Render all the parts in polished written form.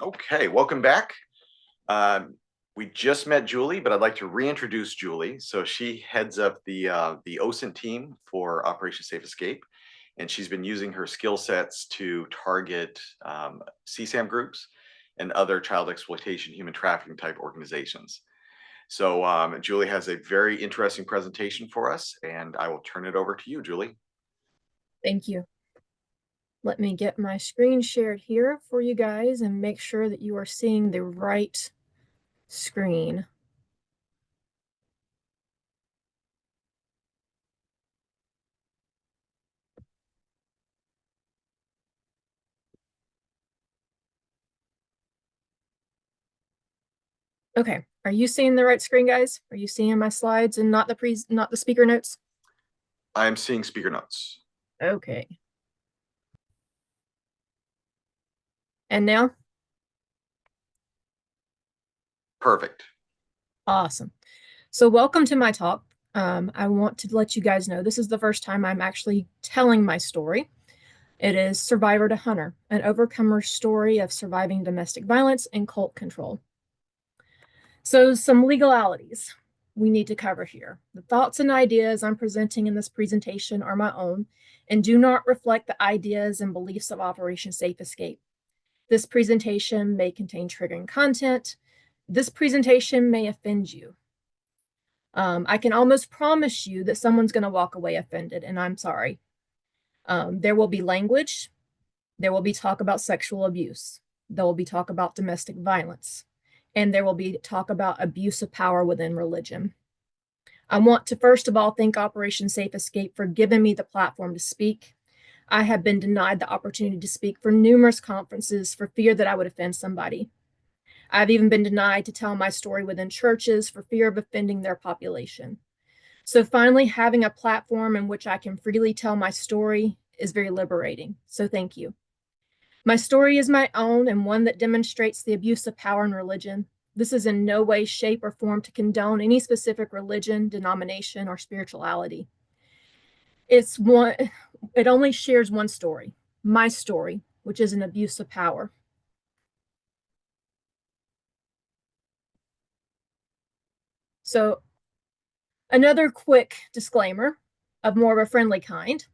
Okay, welcome back. We just met Julie, but I'd like to reintroduce Julie. So she heads up the OSINT team for Operation Safe Escape, and she's been using her skill sets to target CSAM groups and other child exploitation, human trafficking type organizations. So Julie has a very interesting presentation for us, and I will turn it over to you, Julie. Thank you. Let me get my screen shared here for you guys and make sure that you are seeing the right screen. Okay, are you seeing the right screen, guys? Are you seeing my slides and not the speaker notes? I'm seeing speaker notes. Okay. And now? Perfect. Awesome. So welcome to my talk. I want to let you guys know this is the first time I'm actually telling my story. It is Survivor to Hunter, an overcomer's story of surviving domestic violence and cult control. So some legalities we need to cover here. The thoughts and ideas I'm presenting in this presentation are my own and do not reflect the ideas and beliefs of Operation Safe Escape. This presentation may contain triggering content. This presentation may offend you. I can almost promise you that someone's going to walk away offended, and I'm sorry. There will be language. There will be talk about sexual abuse. There will be talk about domestic violence. And there will be talk about abuse of power within religion. I want to first of all thank Operation Safe Escape for giving me the platform to speak. I have been denied the opportunity to speak for numerous conferences for fear that I would offend somebody. I've even been denied to tell my story within churches for fear of offending their population. So finally, having a platform in which I can freely tell my story is very liberating. So thank you. My story is my own and one that demonstrates the abuse of power in religion. This is in no way, shape, or form to condone any specific religion, denomination, or spirituality. It only shares one story, my story, which is an abuse of power. So another quick disclaimer of more of a friendly kind.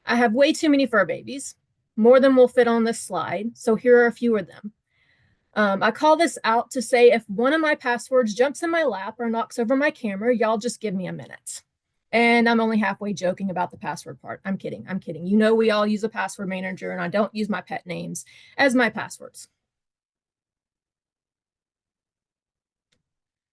I have way too many fur babies, more than will fit on this slide, so here are a few of them. I call this out to say if one of my passwords jumps in my lap or knocks over my camera, y'all just give me a minute. And I'm only halfway joking about the password part. I'm kidding. You know we all use a password manager, and I don't use my pet names as my passwords.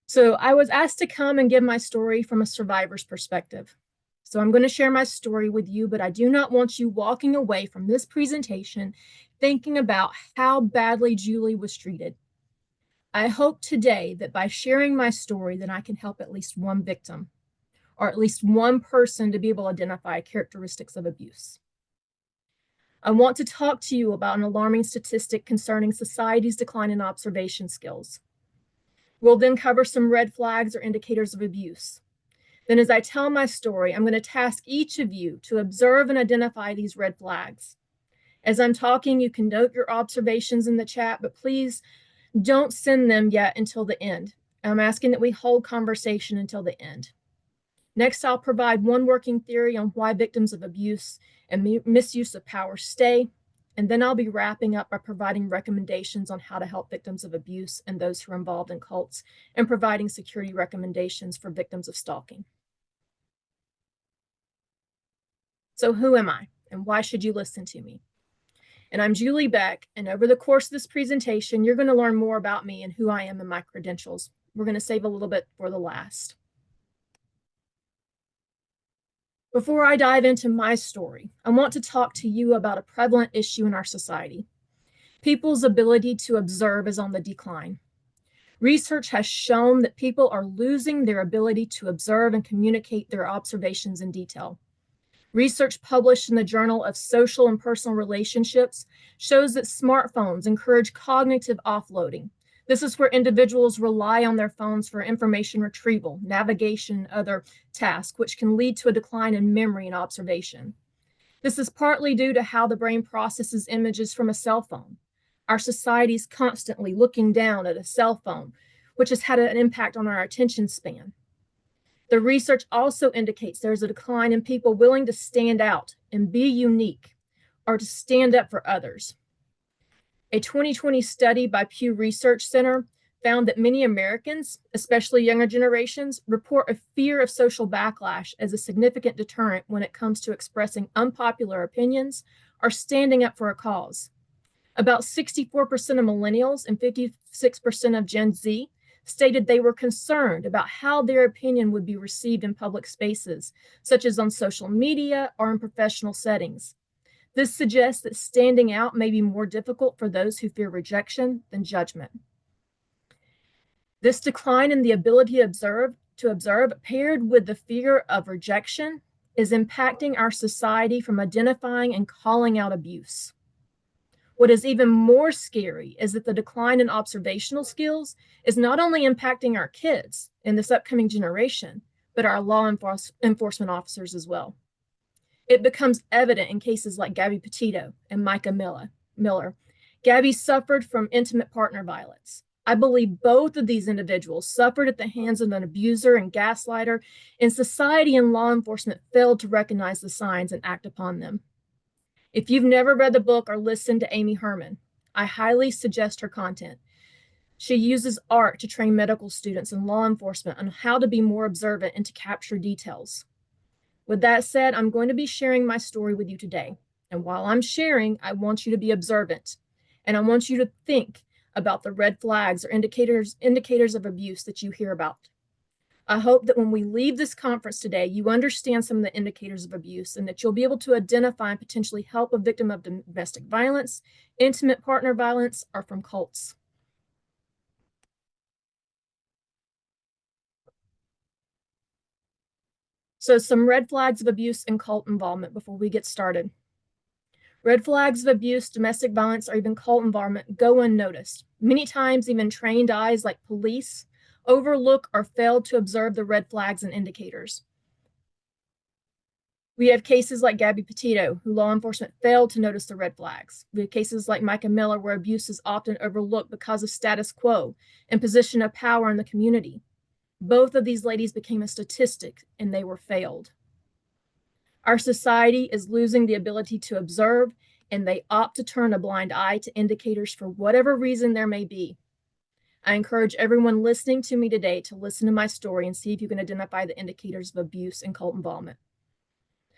So I was asked to come and give my story from a survivor's perspective. So I'm going to share my story with you, but I do not want you walking away from this presentation thinking about how badly Julie was treated. I hope today that by sharing my story that I can help at least one victim or at least one person to be able to identify characteristics of abuse. I want to talk to you about an alarming statistic concerning society's decline in observation skills. We'll then cover some red flags or indicators of abuse. Then as I tell my story, I'm going to task each of you to observe and identify these red flags. As I'm talking, you can note your observations in the chat, but please don't send them yet until the end. I'm asking that we hold conversation until the end. Next, I'll provide one working theory on why victims of abuse and misuse of power stay. And then I'll be wrapping up by providing recommendations on how to help victims of abuse and those who are involved in cults, and providing security recommendations for victims of stalking. So who am I, and why should you listen to me? And I'm Julie Beck, and over the course of this presentation, you're going to learn more about me and who I am and my credentials. We're going to save a little bit for the last. Before I dive into my story, I want to talk to you about a prevalent issue in our society. People's ability to observe is on the decline. Research has shown that people are losing their ability to observe and communicate their observations in detail. Research published in the Journal of Social and Personal Relationships shows that smartphones encourage cognitive offloading. This is where individuals rely on their phones for information retrieval, navigation, and other tasks, which can lead to a decline in memory and observation. This is partly due to how the brain processes images from a cell phone. Our society is constantly looking down at a cell phone, which has had an impact on our attention span. The research also indicates there's a decline in people willing to stand out and be unique or to stand up for others. A 2020 study by Pew Research Center found that many Americans, especially younger generations, report a fear of social backlash as a significant deterrent when it comes to expressing unpopular opinions or standing up for a cause. About 64% of millennials and 56% of Gen Z stated they were concerned about how their opinion would be received in public spaces, such as on social media or in professional settings. This suggests that standing out may be more difficult for those who fear rejection than judgment. This decline in the ability to observe, paired with the fear of rejection, is impacting our society from identifying and calling out abuse. What is even more scary is that the decline in observational skills is not only impacting our kids in this upcoming generation, but our law enforcement officers as well. It becomes evident in cases like Gabby Petito and Micah Miller. Gabby suffered from intimate partner violence. I believe both of these individuals suffered at the hands of an abuser and gaslighter, and society and law enforcement failed to recognize the signs and act upon them. If you've never read the book or listened to Amy Herman, I highly suggest her content. She uses art to train medical students and law enforcement on how to be more observant and to capture details. With that said, I'm going to be sharing my story with you today. And while I'm sharing, I want you to be observant. And I want you to think about the red flags or indicators of abuse that you hear about. I hope that when we leave this conference today, you understand some of the indicators of abuse and that you'll be able to identify and potentially help a victim of domestic violence, intimate partner violence, or from cults. So some red flags of abuse and cult involvement before we get started. Red flags of abuse, domestic violence, or even cult involvement go unnoticed. Many times, even trained eyes like police overlook or fail to observe the red flags and indicators. We have cases like Gabby Petito, who law enforcement failed to notice the red flags. We have cases like Micah Miller, where abuse is often overlooked because of status quo and position of power in the community. Both of these ladies became a statistic and they were failed. Our society is losing the ability to observe, and they opt to turn a blind eye to indicators for whatever reason there may be. I encourage everyone listening to me today to listen to my story and see if you can identify the indicators of abuse and cult involvement.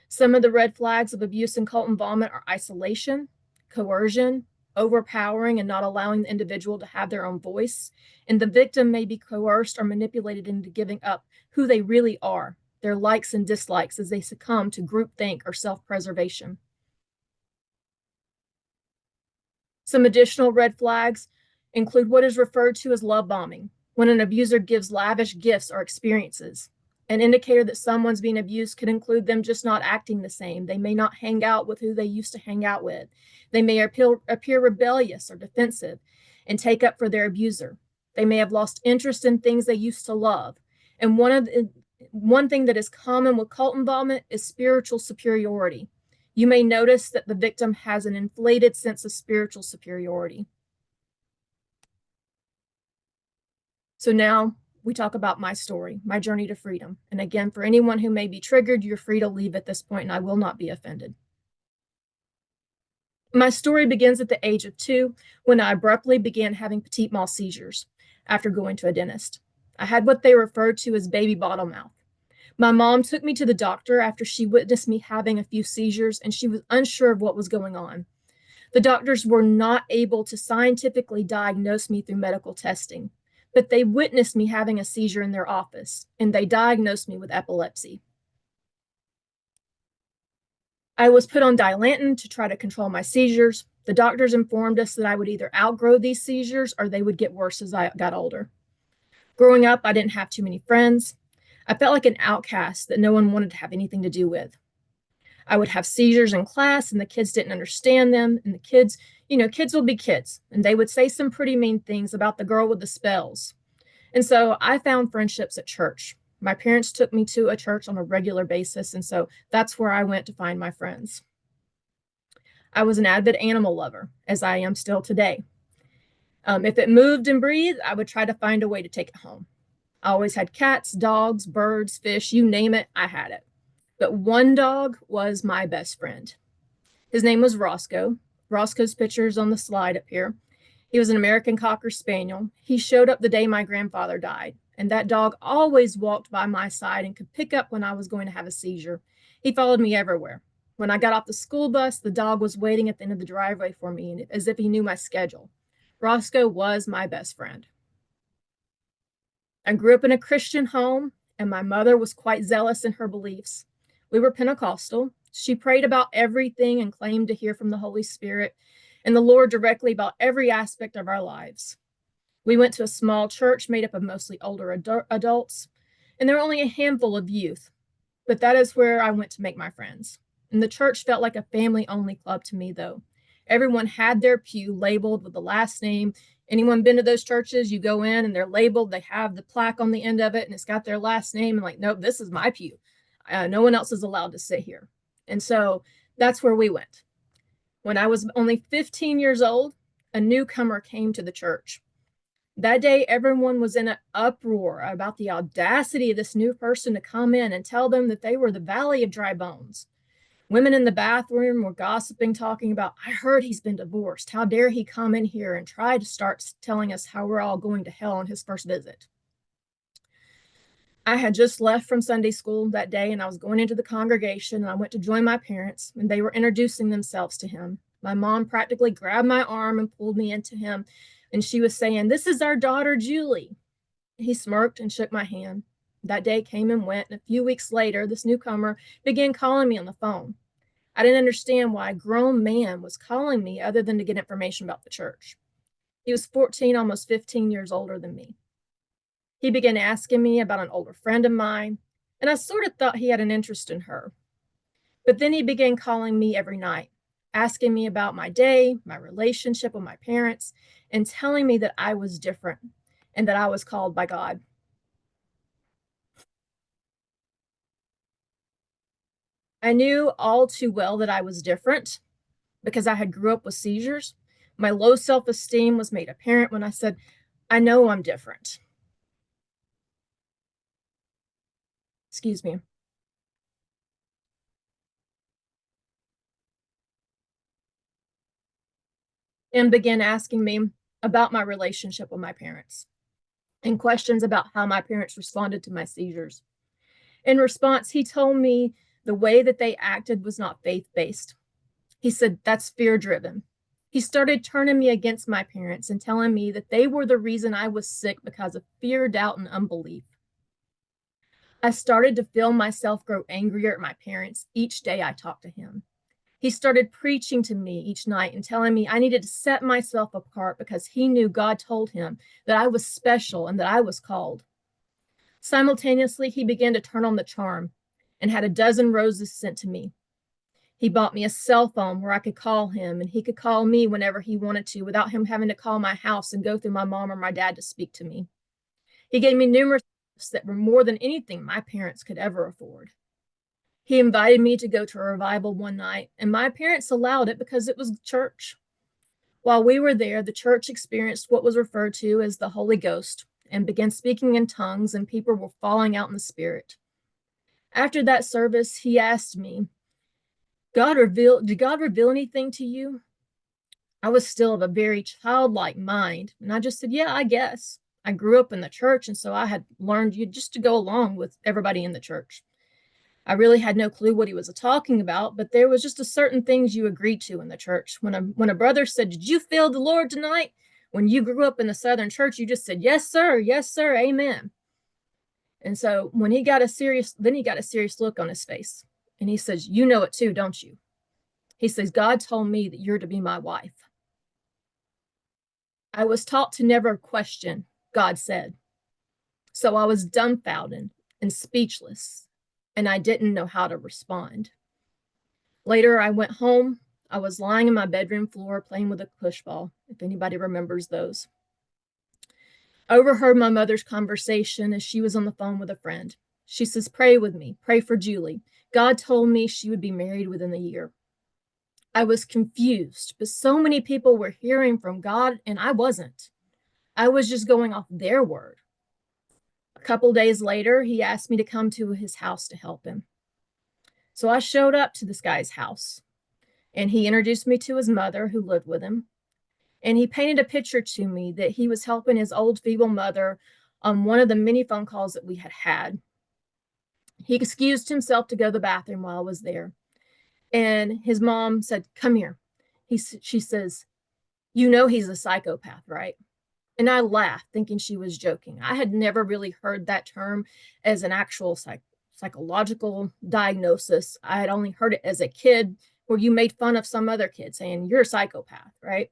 Some of the red flags of abuse and cult involvement are isolation, coercion, overpowering and not allowing the individual to have their own voice, and the victim may be coerced or manipulated into giving up who they really are, their likes and dislikes, as they succumb to groupthink or self-preservation. Some additional red flags include what is referred to as love bombing, when an abuser gives lavish gifts or experiences. An indicator that someone's being abused could include them just not acting the same. They may not hang out with who they used to hang out with. They may appear rebellious or defensive and take up for their abuser. They may have lost interest in things they used to love. And one thing that is common with cult involvement is spiritual superiority. You may notice that the victim has an inflated sense of spiritual superiority. So now we talk about my story, my journey to freedom. And again, for anyone who may be triggered, you're free to leave at this point and I will not be offended. My story begins at the age of 2 when I abruptly began having petit mal seizures after going to a dentist. I had what they referred to as baby bottle mouth. My mom took me to the doctor after she witnessed me having a few seizures and she was unsure of what was going on. The doctors were not able to scientifically diagnose me through medical testing, but they witnessed me having a seizure in their office and they diagnosed me with epilepsy. I was put on Dilantin to try to control my seizures. The doctors informed us that I would either outgrow these seizures or they would get worse as I got older. Growing up, I didn't have too many friends. I felt like an outcast that no one wanted to have anything to do with. I would have seizures in class and the kids didn't understand them. And the kids will be kids. And they would say some pretty mean things about the girl with the spells. And so I found friendships at church. My parents took me to a church on a regular basis. And so that's where I went to find my friends. I was an avid animal lover, as I am still today. If it moved and breathed, I would try to find a way to take it home. I always had cats, dogs, birds, fish, you name it, I had it. But one dog was my best friend. His name was Roscoe. Roscoe's picture is on the slide up here. He was an American Cocker Spaniel. He showed up the day my grandfather died, and that dog always walked by my side and could pick up when I was going to have a seizure. He followed me everywhere. When I got off the school bus, the dog was waiting at the end of the driveway for me as if he knew my schedule. Roscoe was my best friend. I grew up in a Christian home, and my mother was quite zealous in her beliefs. We were Pentecostal. She prayed about everything and claimed to hear from the Holy Spirit and the Lord directly about every aspect of our lives. We went to a small church made up of mostly older adults, and there were only a handful of youth, but that is where I went to make my friends. And the church felt like a family-only club to me, though. Everyone had their pew labeled with the last name. Anyone been to those churches? You go in and they're labeled. They have the plaque on the end of it, and it's got their last name. And like, nope, this is my pew. No one else is allowed to sit here. And so that's where we went. When I was only 15 years old, a newcomer came to the church. That day, everyone was in an uproar about the audacity of this new person to come in and tell them that they were the Valley of Dry Bones. Women in the bathroom were gossiping, talking about, I heard he's been divorced. How dare he come in here and try to start telling us how we're all going to hell on his first visit. I had just left from Sunday school that day, and I was going into the congregation, and I went to join my parents, and they were introducing themselves to him. My mom practically grabbed my arm and pulled me into him, and she was saying, "This is our daughter, Julie." He smirked and shook my hand. That day came and went, and a few weeks later, this newcomer began calling me on the phone. I didn't understand why a grown man was calling me other than to get information about the church. He was 14, almost 15 years older than me. He began asking me about an older friend of mine, and I sort of thought he had an interest in her. But then he began calling me every night, asking me about my day, my relationship with my parents, and telling me that I was different and that I was called by God. I knew all too well that I was different because I had grew up with seizures. My low self-esteem was made apparent when I said, I know I'm different. Excuse me. And began asking me about my relationship with my parents and questions about how my parents responded to my seizures. In response, he told me the way that they acted was not faith-based. He said, that's fear-driven. He started turning me against my parents and telling me that they were the reason I was sick because of fear, doubt, and unbelief. I started to feel myself grow angrier at my parents each day I talked to him. He started preaching to me each night and telling me I needed to set myself apart because he knew God told him that I was special and that I was called. Simultaneously, he began to turn on the charm and had a dozen roses sent to me. He bought me a cell phone where I could call him and he could call me whenever he wanted to without him having to call my house and go through my mom or my dad to speak to me. He gave me numerous gifts that were more than anything my parents could ever afford. He invited me to go to a revival one night, and my parents allowed it because it was church. While we were there, the church experienced what was referred to as the Holy Ghost and began speaking in tongues, and people were falling out in the spirit. After that service, he asked me, did God reveal anything to you? I was still of a very childlike mind, and I just said, yeah, I guess. I grew up in the church, and so I had learned just to go along with everybody in the church. I really had no clue what he was talking about, but there was just a certain things you agreed to in the church. When a brother said, "Did you feel the Lord tonight?" When you grew up in the Southern church, you just said, yes, sir, amen. And so when he got a serious look on his face, and he says, "You know it too, don't you?" He says, "God told me that you're to be my wife." I was taught to never question, God said. So I was dumbfounded and speechless, and I didn't know how to respond. Later, I went home. I was lying in my bedroom floor playing with a push ball, if anybody remembers those. I overheard my mother's conversation as she was on the phone with a friend. She says, "Pray with me, pray for Julie. God told me she would be married within the year." I was confused, but so many people were hearing from God and I wasn't. I was just going off their word. A couple days later, he asked me to come to his house to help him. So I showed up to this guy's house and he introduced me to his mother who lived with him. And he painted a picture to me that he was helping his old feeble mother on one of the many phone calls that we had had. He excused himself to go to the bathroom while I was there. And his mom said, "Come here." She says, "You know he's a psychopath, right?" And I laughed, thinking she was joking. I had never really heard that term as an actual psychological diagnosis. I had only heard it as a kid where you made fun of some other kid saying, "You're a psychopath," right?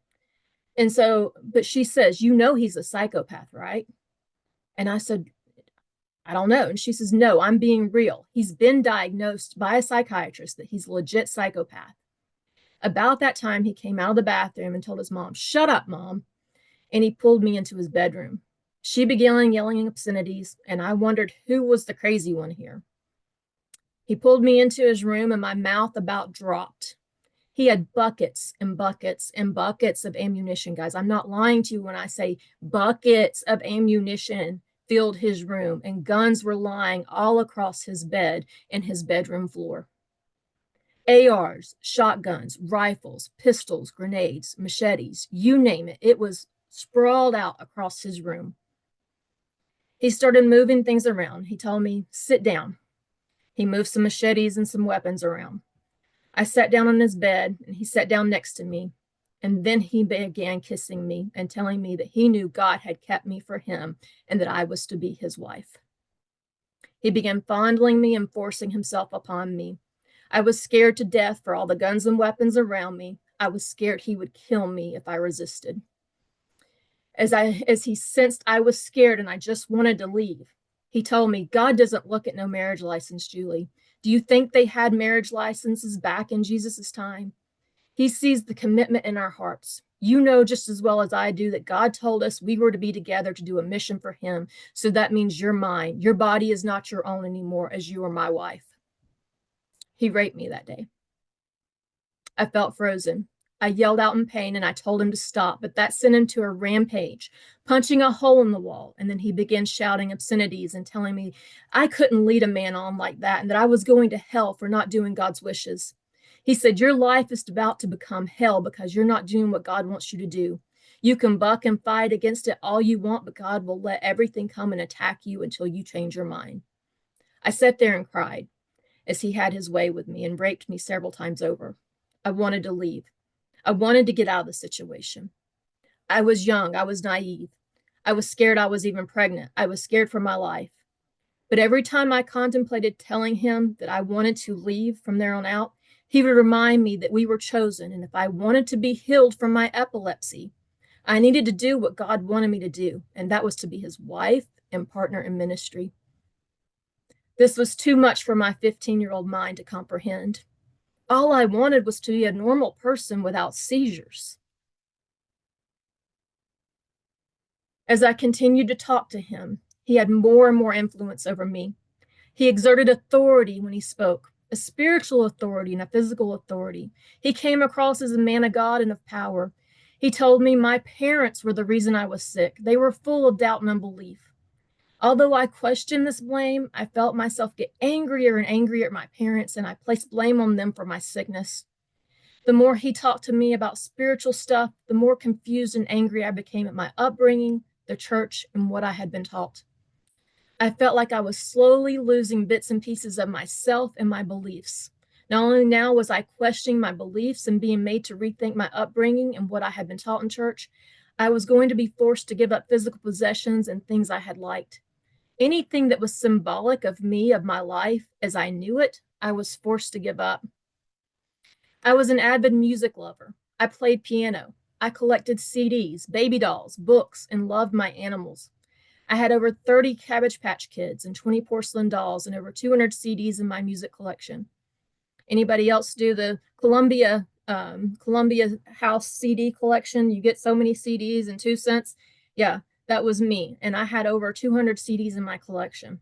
And so, but she says, "You know he's a psychopath, right?" And I said, "I don't know." And she says, "No, I'm being real. He's been diagnosed by a psychiatrist that he's a legit psychopath." About that time, he came out of the bathroom and told his mom, "Shut up, Mom." And he pulled me into his bedroom. She began yelling obscenities, and I wondered who was the crazy one here. He pulled me into his room, and my mouth about dropped. He had buckets and buckets and buckets of ammunition, guys. I'm not lying to you when I say buckets of ammunition filled his room, and guns were lying all across his bed and his bedroom floor. ARs, shotguns, rifles, pistols, grenades, machetes, you name it. It was sprawled out across his room. He started moving things around. He told me, "Sit down." He moved some machetes and some weapons around. I sat down on his bed and he sat down next to me. And then he began kissing me and telling me that he knew God had kept me for him and that I was to be his wife. He began fondling me and forcing himself upon me. I was scared to death for all the guns and weapons around me. I was scared he would kill me if I resisted. As he sensed I was scared and I just wanted to leave, he told me, "God doesn't look at no marriage license, Julie. Do you think they had marriage licenses back in Jesus's time? He sees the commitment in our hearts. You know just as well as I do that God told us we were to be together to do a mission for him. So that means you're mine. Your body is not your own anymore, as you are my wife." He raped me that day. I felt frozen. I yelled out in pain and I told him to stop, but that sent him to a rampage, punching a hole in the wall. And then he began shouting obscenities and telling me I couldn't lead a man on like that and that I was going to hell for not doing God's wishes. He said, "Your life is about to become hell because you're not doing what God wants you to do. You can buck and fight against it all you want, but God will let everything come and attack you until you change your mind." I sat there and cried as he had his way with me and raped me several times over. I wanted to leave. I wanted to get out of the situation. I was young. I was naive. I was scared I was even pregnant. I was scared for my life. But every time I contemplated telling him that I wanted to leave from there on out, he would remind me that we were chosen. And if I wanted to be healed from my epilepsy, I needed to do what God wanted me to do. And that was to be his wife and partner in ministry. This was too much for my 15-year-old mind to comprehend. All I wanted was to be a normal person without seizures. As I continued to talk to him, he had more and more influence over me. He exerted authority when he spoke, a spiritual authority and a physical authority. He came across as a man of God and of power. He told me my parents were the reason I was sick. They were full of doubt and unbelief. Although I questioned this blame, I felt myself get angrier and angrier at my parents, and I placed blame on them for my sickness. The more he talked to me about spiritual stuff, the more confused and angry I became at my upbringing, the church, and what I had been taught. I felt like I was slowly losing bits and pieces of myself and my beliefs. Not only now was I questioning my beliefs and being made to rethink my upbringing and what I had been taught in church, I was going to be forced to give up physical possessions and things I had liked. Anything that was symbolic of me, of my life as I knew it, I was forced to give up. I was an avid music lover. I played piano. I collected CDs, baby dolls, books, and loved my animals. I had over 30 Cabbage Patch Kids and 20 porcelain dolls and over 200 CDs in my music collection. Anybody else do the Columbia House CD collection? You get so many CDs and 2 cents. Yeah, that was me. And I had over 200 CDs in my collection.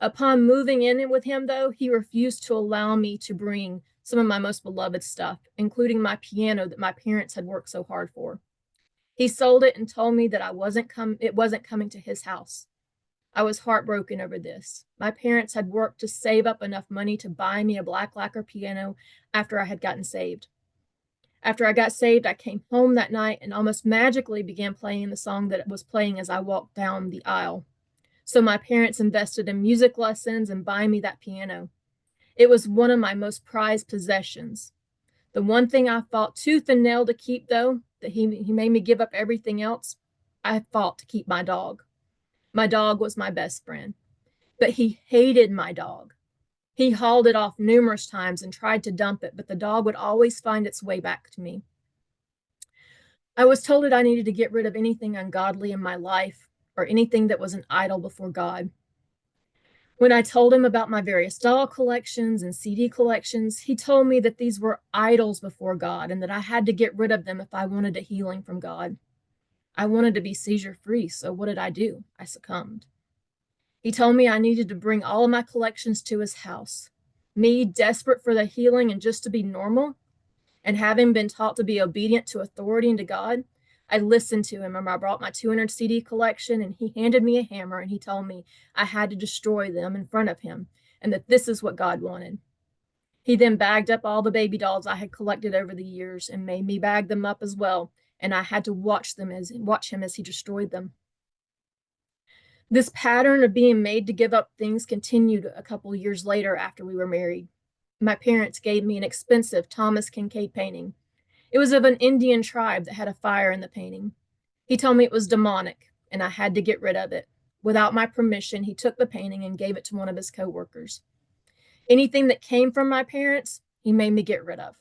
Upon moving in with him, though, he refused to allow me to bring some of my most beloved stuff, including my piano that my parents had worked so hard for. He sold it and told me that it wasn't coming to his house. I was heartbroken over this. My parents had worked to save up enough money to buy me a black lacquer piano after I had gotten saved. After I got saved, I came home that night and almost magically began playing the song that was playing as I walked down the aisle. So my parents invested in music lessons and buying me that piano. It was one of my most prized possessions. The one thing I fought tooth and nail to keep, though, that he made me give up everything else, I fought to keep my dog. My dog was my best friend, but he hated my dog. He hauled it off numerous times and tried to dump it, but the dog would always find its way back to me. I was told that I needed to get rid of anything ungodly in my life or anything that was an idol before God. When I told him about my various doll collections and CD collections, he told me that these were idols before God and that I had to get rid of them if I wanted a healing from God. I wanted to be seizure free, so what did I do? I succumbed. He told me I needed to bring all of my collections to his house. Me, desperate for the healing and just to be normal, and having been taught to be obedient to authority and to God, I listened to him and I brought my 200 CD collection and he handed me a hammer and he told me I had to destroy them in front of him and that this is what God wanted. He then bagged up all the baby dolls I had collected over the years and made me bag them up as well, and I had to watch him as he destroyed them. This pattern of being made to give up things continued a couple years later after we were married. My parents gave me an expensive Thomas Kincaid painting. It was of an Indian tribe that had a fire in the painting. He told me it was demonic and I had to get rid of it. Without my permission, he took the painting and gave it to one of his coworkers. Anything that came from my parents, he made me get rid of.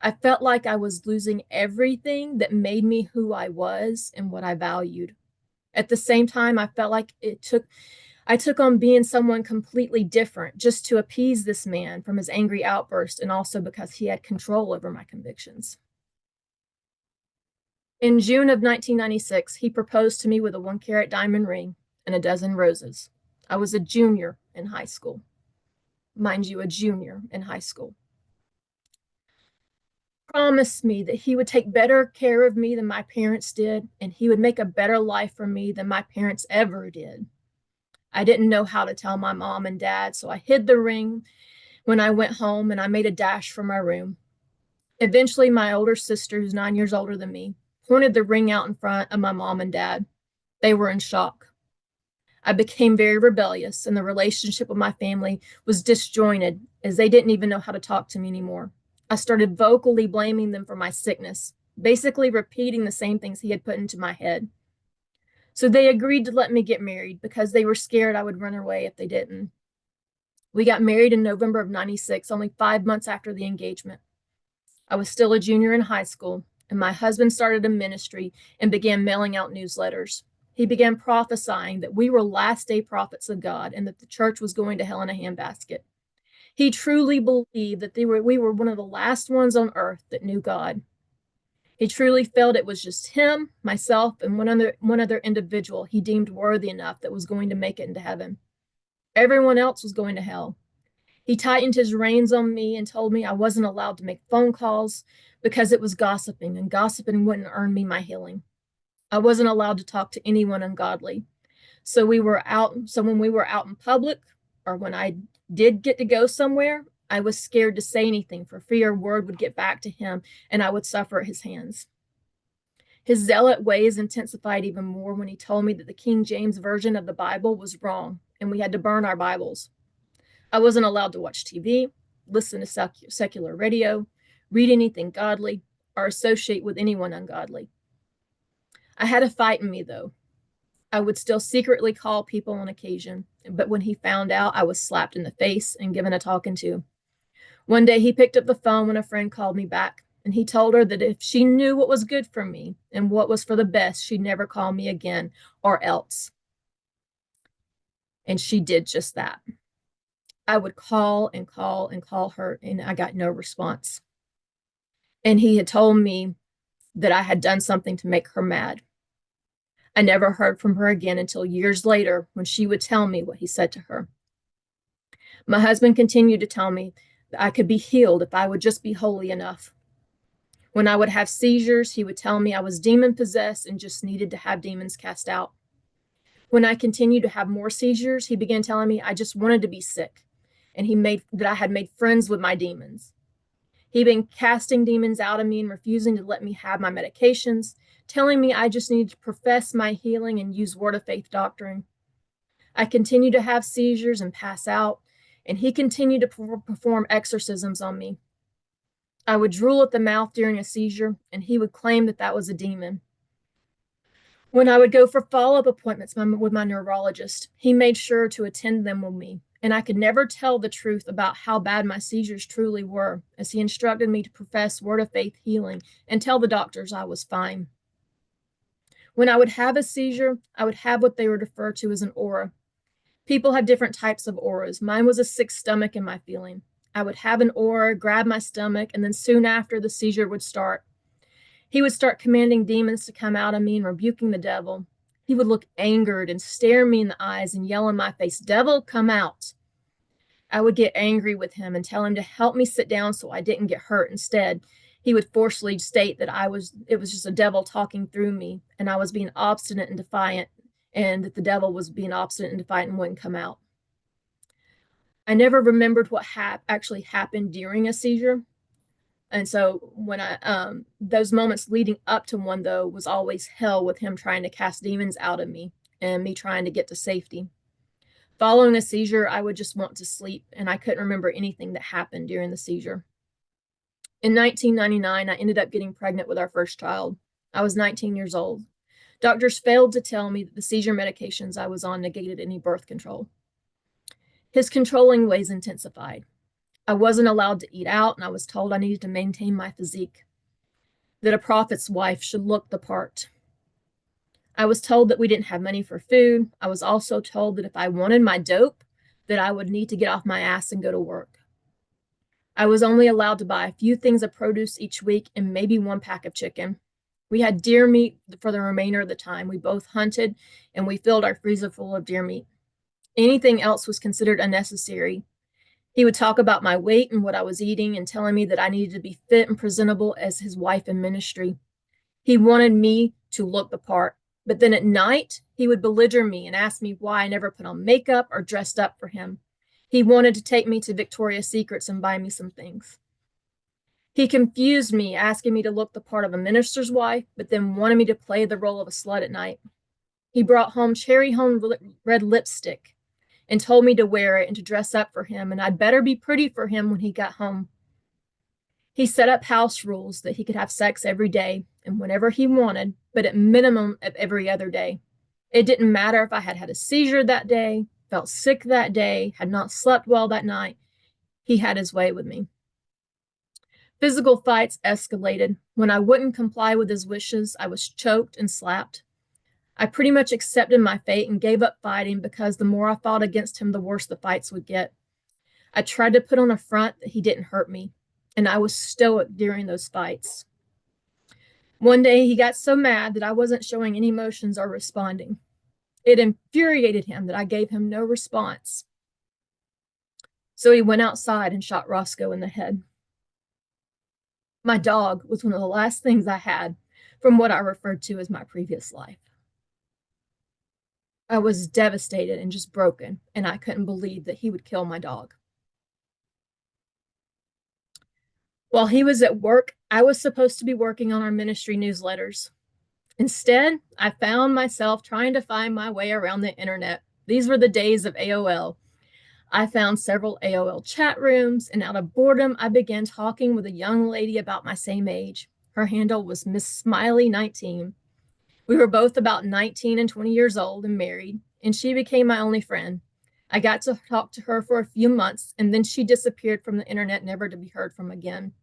I felt like I was losing everything that made me who I was and what I valued. At the same time, I felt like I took on being someone completely different just to appease this man from his angry outburst and also because he had control over my convictions. In June of 1996, he proposed to me with a 1-carat diamond ring and a dozen roses. I was a junior in high school. Mind you, a junior in high school. Promised me that he would take better care of me than my parents did, and he would make a better life for me than my parents ever did. I didn't know how to tell my mom and dad, so I hid the ring when I went home and I made a dash for my room. Eventually, my older sister, who's 9 years older than me, pointed the ring out in front of my mom and dad. They were in shock. I became very rebellious, and the relationship with my family was disjointed as they didn't even know how to talk to me anymore. I started vocally blaming them for my sickness, basically repeating the same things he had put into my head. So they agreed to let me get married because they were scared I would run away if they didn't. We got married in November of 96, only 5 months after the engagement. I was still a junior in high school, and my husband started a ministry and began mailing out newsletters. He began prophesying that we were last day prophets of God and that the church was going to hell in a handbasket. He truly believed that we were one of the last ones on earth that knew God. He truly felt it was just him, myself, and one other individual he deemed worthy enough that was going to make it into heaven. Everyone else was going to hell. He tightened his reins on me and told me I wasn't allowed to make phone calls because it was gossiping, and gossiping wouldn't earn me my healing. I wasn't allowed to talk to anyone ungodly. So when we were out in public, or when I did get to go somewhere, I was scared to say anything for fear word would get back to him and I would suffer at his hands. His zealot ways intensified even more when he told me that the King James Version of the Bible was wrong and we had to burn our Bibles. I wasn't allowed to watch TV, listen to secular radio, read anything godly, or associate with anyone ungodly. I had a fight in me, though. I would still secretly call people on occasion, but when he found out, I was slapped in the face and given a talking to. One day he picked up the phone when a friend called me back, and he told her that if she knew what was good for me and what was for the best, she'd never call me again or else. And she did just that. I would call and call and call her, and I got no response. And he had told me that I had done something to make her mad. I never heard from her again until years later when she would tell me what he said to her. My husband continued to tell me I could be healed if I would just be holy enough. When I would have seizures, he would tell me I was demon possessed and just needed to have demons cast out. When I continued to have more seizures, he began telling me I just wanted to be sick, and that I had made friends with my demons. He'd been casting demons out of me and refusing to let me have my medications, telling me I just needed to profess my healing and use word of faith doctrine. I continued to have seizures and pass out, and he continued to perform exorcisms on me. I would drool at the mouth during a seizure, and he would claim that that was a demon. When I would go for follow-up appointments with my neurologist, he made sure to attend them with me, and I could never tell the truth about how bad my seizures truly were, as he instructed me to profess word of faith healing and tell the doctors I was fine. When I would have a seizure, I would have what they would refer to as an aura. People have different types of auras. Mine was a sick stomach in my feeling. I would have an aura, grab my stomach, and then soon after, the seizure would start. He would start commanding demons to come out of me and rebuking the devil. He would look angered and stare me in the eyes and yell in my face, "Devil, come out." I would get angry with him and tell him to help me sit down so I didn't get hurt. Instead, he would forcefully state that it was just a devil talking through me, and I was being obstinate and defiant, and that the devil was being obstinate and defiant and wouldn't come out. I never remembered what actually happened during a seizure. And so those moments leading up to one, though, was always hell, with him trying to cast demons out of me and me trying to get to safety. Following a seizure, I would just want to sleep, and I couldn't remember anything that happened during the seizure. In 1999, I ended up getting pregnant with our first child. I was 19 years old. Doctors failed to tell me that the seizure medications I was on negated any birth control. His controlling ways intensified. I wasn't allowed to eat out, and I was told I needed to maintain my physique, that a prophet's wife should look the part. I was told that we didn't have money for food. I was also told that if I wanted my dope, that I would need to get off my ass and go to work. I was only allowed to buy a few things of produce each week and maybe one pack of chicken. We had deer meat for the remainder of the time. We both hunted, and we filled our freezer full of deer meat. Anything else was considered unnecessary. He would talk about my weight and what I was eating and telling me that I needed to be fit and presentable as his wife in ministry. He wanted me to look the part, but then at night, he would belliger me and ask me why I never put on makeup or dressed up for him. He wanted to take me to Victoria's Secrets and buy me some things. He confused me, asking me to look the part of a minister's wife, but then wanted me to play the role of a slut at night. He brought home cherry home red lipstick and told me to wear it and to dress up for him, and I'd better be pretty for him when he got home. He set up house rules that he could have sex every day and whenever he wanted, but at minimum of every other day. It didn't matter if I had had a seizure that day, felt sick that day, had not slept well that night. He had his way with me. Physical fights escalated. When I wouldn't comply with his wishes, I was choked and slapped. I pretty much accepted my fate and gave up fighting because the more I fought against him, the worse the fights would get. I tried to put on a front that he didn't hurt me, and I was stoic during those fights. One day, he got so mad that I wasn't showing any emotions or responding. It infuriated him that I gave him no response. So he went outside and shot Roscoe in the head. My dog was one of the last things I had from what I referred to as my previous life. I was devastated and just broken, and I couldn't believe that he would kill my dog. While he was at work, I was supposed to be working on our ministry newsletters. Instead, I found myself trying to find my way around the internet. These were the days of AOL. I found several AOL chat rooms, and out of boredom, I began talking with a young lady about my same age. Her handle was Miss Smiley 19. We were both about 19 and 20 years old and married, and she became my only friend. I got to talk to her for a few months, and then she disappeared from the internet, never to be heard from again.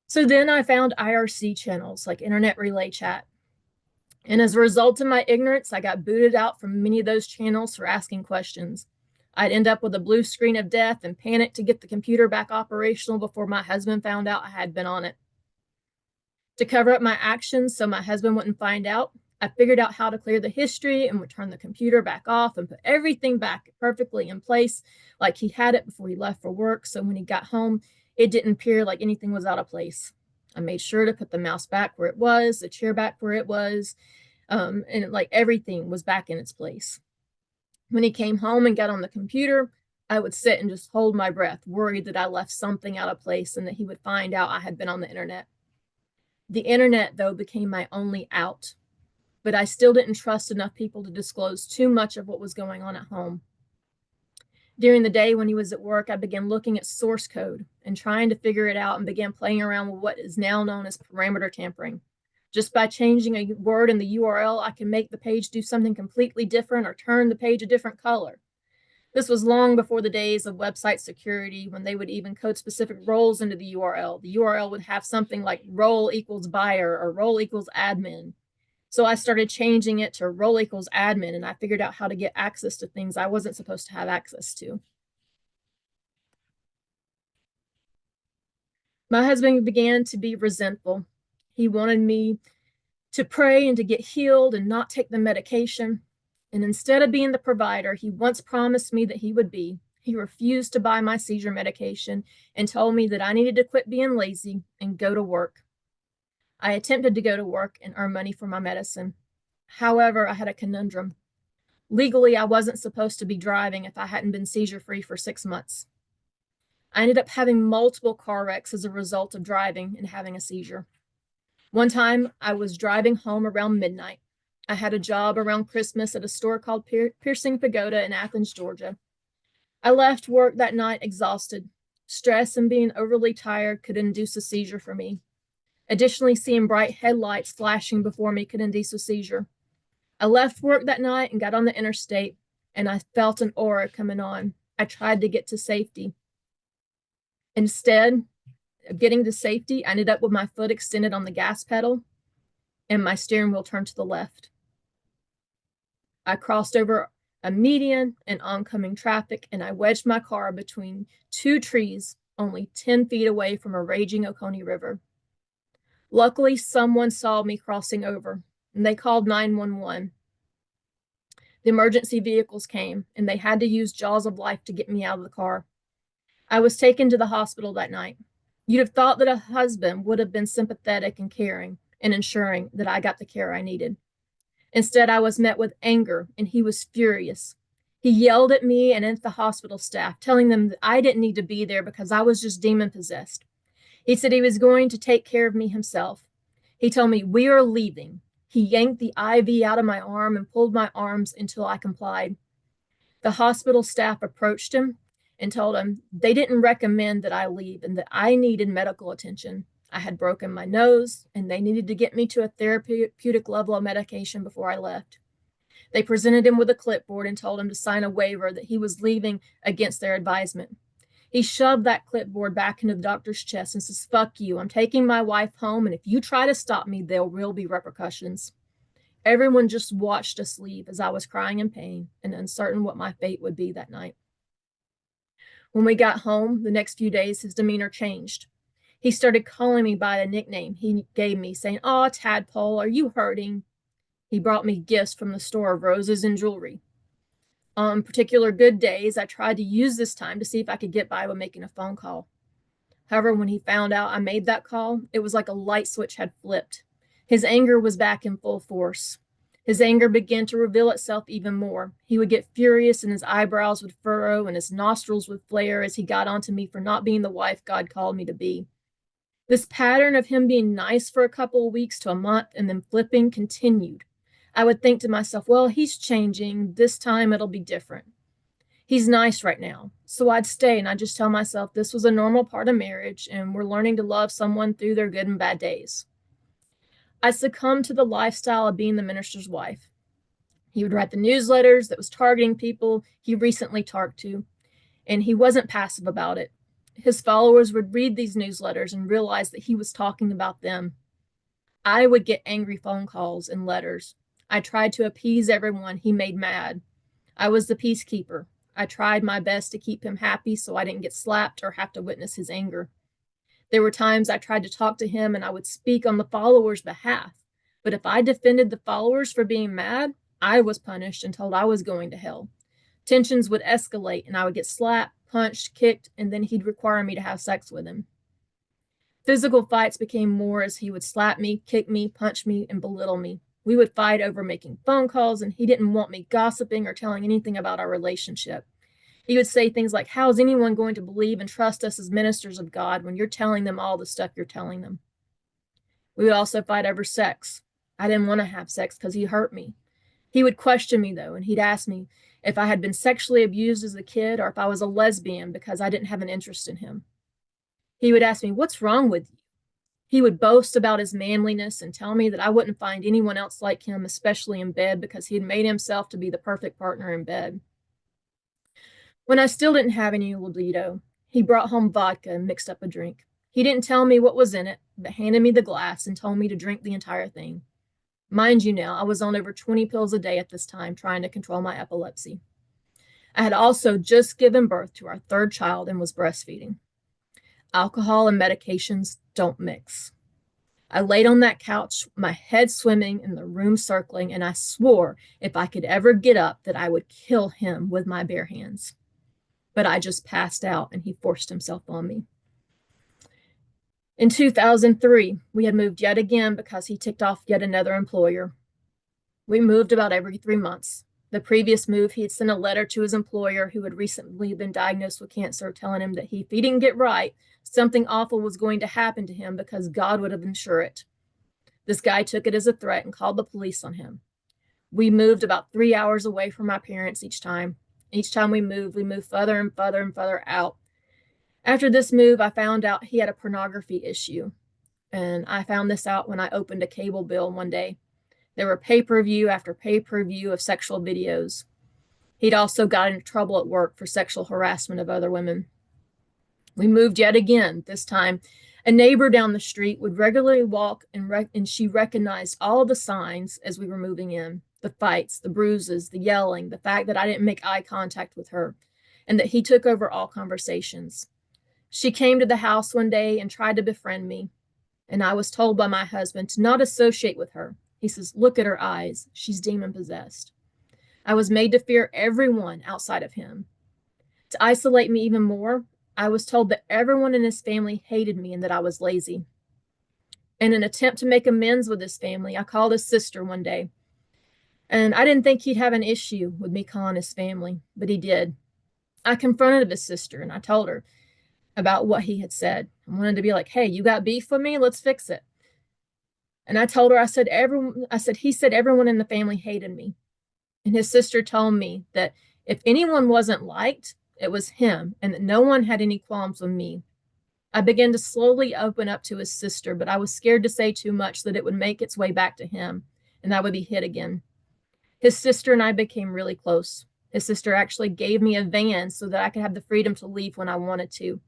So then I found IRC channels like Internet Relay Chat. And as a result of my ignorance, I got booted out from many of those channels for asking questions. I'd end up with a blue screen of death and panic to get the computer back operational before my husband found out I had been on it. To cover up my actions so my husband wouldn't find out, I figured out how to clear the history and would turn the computer back off and put everything back perfectly in place like he had it before he left for work. So when he got home, it didn't appear like anything was out of place. I made sure to put the mouse back where it was, the chair back where it was, and like everything was back in its place. When he came home and got on the computer, I would sit and just hold my breath, worried that I left something out of place and that he would find out I had been on the internet. The internet, though, became my only out, but I still didn't trust enough people to disclose too much of what was going on at home. During the day when he was at work, I began looking at source code and trying to figure it out and began playing around with what is now known as parameter tampering. Just by changing a word in the URL, I can make the page do something completely different or turn the page a different color. This was long before the days of website security when they would even code specific roles into the URL. The URL would have something like role equals buyer or role equals admin. So I started changing it to role equals admin, and I figured out how to get access to things I wasn't supposed to have access to. My husband began to be resentful. He wanted me to pray and to get healed and not take the medication. And instead of being the provider he once promised me that he would be, he refused to buy my seizure medication and told me that I needed to quit being lazy and go to work. I attempted to go to work and earn money for my medicine. However, I had a conundrum. Legally, I wasn't supposed to be driving if I hadn't been seizure-free for 6 months. I ended up having multiple car wrecks as a result of driving and having a seizure. One time, I was driving home around midnight. I had a job around Christmas at a store called Piercing Pagoda in Athens, Georgia. I left work that night exhausted. Stress and being overly tired could induce a seizure for me. Additionally, seeing bright headlights flashing before me could induce a seizure. I left work that night and got on the interstate, and I felt an aura coming on. I tried to get to safety. Instead of getting to safety, I ended up with my foot extended on the gas pedal and my steering wheel turned to the left. I crossed over a median and oncoming traffic, and I wedged my car between two trees only 10 feet away from a raging Oconee River. Luckily, someone saw me crossing over, and they called 911. The emergency vehicles came, and they had to use jaws of life to get me out of the car. I was taken to the hospital that night. You'd have thought that a husband would have been sympathetic and caring and ensuring that I got the care I needed. Instead, I was met with anger, and he was furious. He yelled at me and at the hospital staff, telling them that I didn't need to be there because I was just demon-possessed. He said he was going to take care of me himself. He told me, "We are leaving." He yanked the IV out of my arm and pulled my arms until I complied. The hospital staff approached him and told him they didn't recommend that I leave and that I needed medical attention. I had broken my nose, and they needed to get me to a therapeutic level of medication before I left. They presented him with a clipboard and told him to sign a waiver that he was leaving against their advisement. He shoved that clipboard back into the doctor's chest and says, "Fuck you, I'm taking my wife home, and if you try to stop me, there will be repercussions." Everyone just watched us leave as I was crying in pain and uncertain what my fate would be that night. When we got home, the next few days, his demeanor changed. He started calling me by a nickname he gave me, saying, "Aw, Tadpole, are you hurting?" He brought me gifts from the store of roses and jewelry. On particular good days, I tried to use this time to see if I could get by with making a phone call. However, when he found out I made that call, it was like a light switch had flipped. His anger was back in full force. His anger began to reveal itself even more. He would get furious and his eyebrows would furrow and his nostrils would flare as he got onto me for not being the wife God called me to be. This pattern of him being nice for a couple of weeks to a month and then flipping continued. I would think to myself, well, he's changing. This time it'll be different. He's nice right now. So I'd stay and I'd just tell myself this was a normal part of marriage and we're learning to love someone through their good and bad days. I succumbed to the lifestyle of being the minister's wife. He would write the newsletters that was targeting people he recently talked to, and he wasn't passive about it. His followers would read these newsletters and realize that he was talking about them. I would get angry phone calls and letters. I tried to appease everyone he made mad. I was the peacekeeper. I tried my best to keep him happy so I didn't get slapped or have to witness his anger. There were times I tried to talk to him and I would speak on the followers' behalf. But if I defended the followers for being mad, I was punished and told I was going to hell. Tensions would escalate and I would get slapped, punched, kicked, and then he'd require me to have sex with him. Physical fights became more as he would slap me, kick me, punch me, and belittle me. We would fight over making phone calls, and he didn't want me gossiping or telling anything about our relationship. He would say things like, how is anyone going to believe and trust us as ministers of God when you're telling them all the stuff you're telling them? We would also fight over sex. I didn't want to have sex because he hurt me. He would question me, though, and he'd ask me if I had been sexually abused as a kid or if I was a lesbian because I didn't have an interest in him. He would ask me, what's wrong with you? He would boast about his manliness and tell me that I wouldn't find anyone else like him, especially in bed, because he had made himself to be the perfect partner in bed. When I still didn't have any libido, he brought home vodka and mixed up a drink. He didn't tell me what was in it, but handed me the glass and told me to drink the entire thing. Mind you now, I was on over 20 pills a day at this time, trying to control my epilepsy. I had also just given birth to our third child and was breastfeeding. Alcohol and medications don't mix. I laid on that couch, my head swimming and the room circling, and I swore if I could ever get up that I would kill him with my bare hands. But I just passed out and he forced himself on me. In 2003, we had moved yet again because he ticked off yet another employer. We moved about every 3 months. The previous move, he had sent a letter to his employer who had recently been diagnosed with cancer, telling him that if he didn't get right, something awful was going to happen to him because God would have ensured it. This guy took it as a threat and called the police on him. We moved about 3 hours away from my parents each time. Each time we moved further and further and further out. After this move, I found out he had a pornography issue. And I found this out when I opened a cable bill one day. There were pay-per-view after pay-per-view of sexual videos. He'd also got into trouble at work for sexual harassment of other women. We moved yet again. This time, a neighbor down the street would regularly walk, and she recognized all the signs as we were moving in. The fights, the bruises, the yelling, the fact that I didn't make eye contact with her, and that he took over all conversations. She came to the house one day and tried to befriend me, and I was told by my husband to not associate with her. He says, look at her eyes. She's demon possessed. I was made to fear everyone outside of him. To isolate me even more, I was told that everyone in his family hated me and that I was lazy. In an attempt to make amends with his family, I called his sister one day. And I didn't think he'd have an issue with me calling his family, but he did. I confronted his sister and I told her about what he had said. I wanted to be like, hey, you got beef with me? Let's fix it. And I told her, I said, he said everyone in the family hated me. And his sister told me that if anyone wasn't liked, it was him, and that no one had any qualms with me. I began to slowly open up to his sister, but I was scared to say too much that it would make its way back to him, and I would be hit again. His sister and I became really close. His sister actually gave me a van so that I could have the freedom to leave when I wanted to.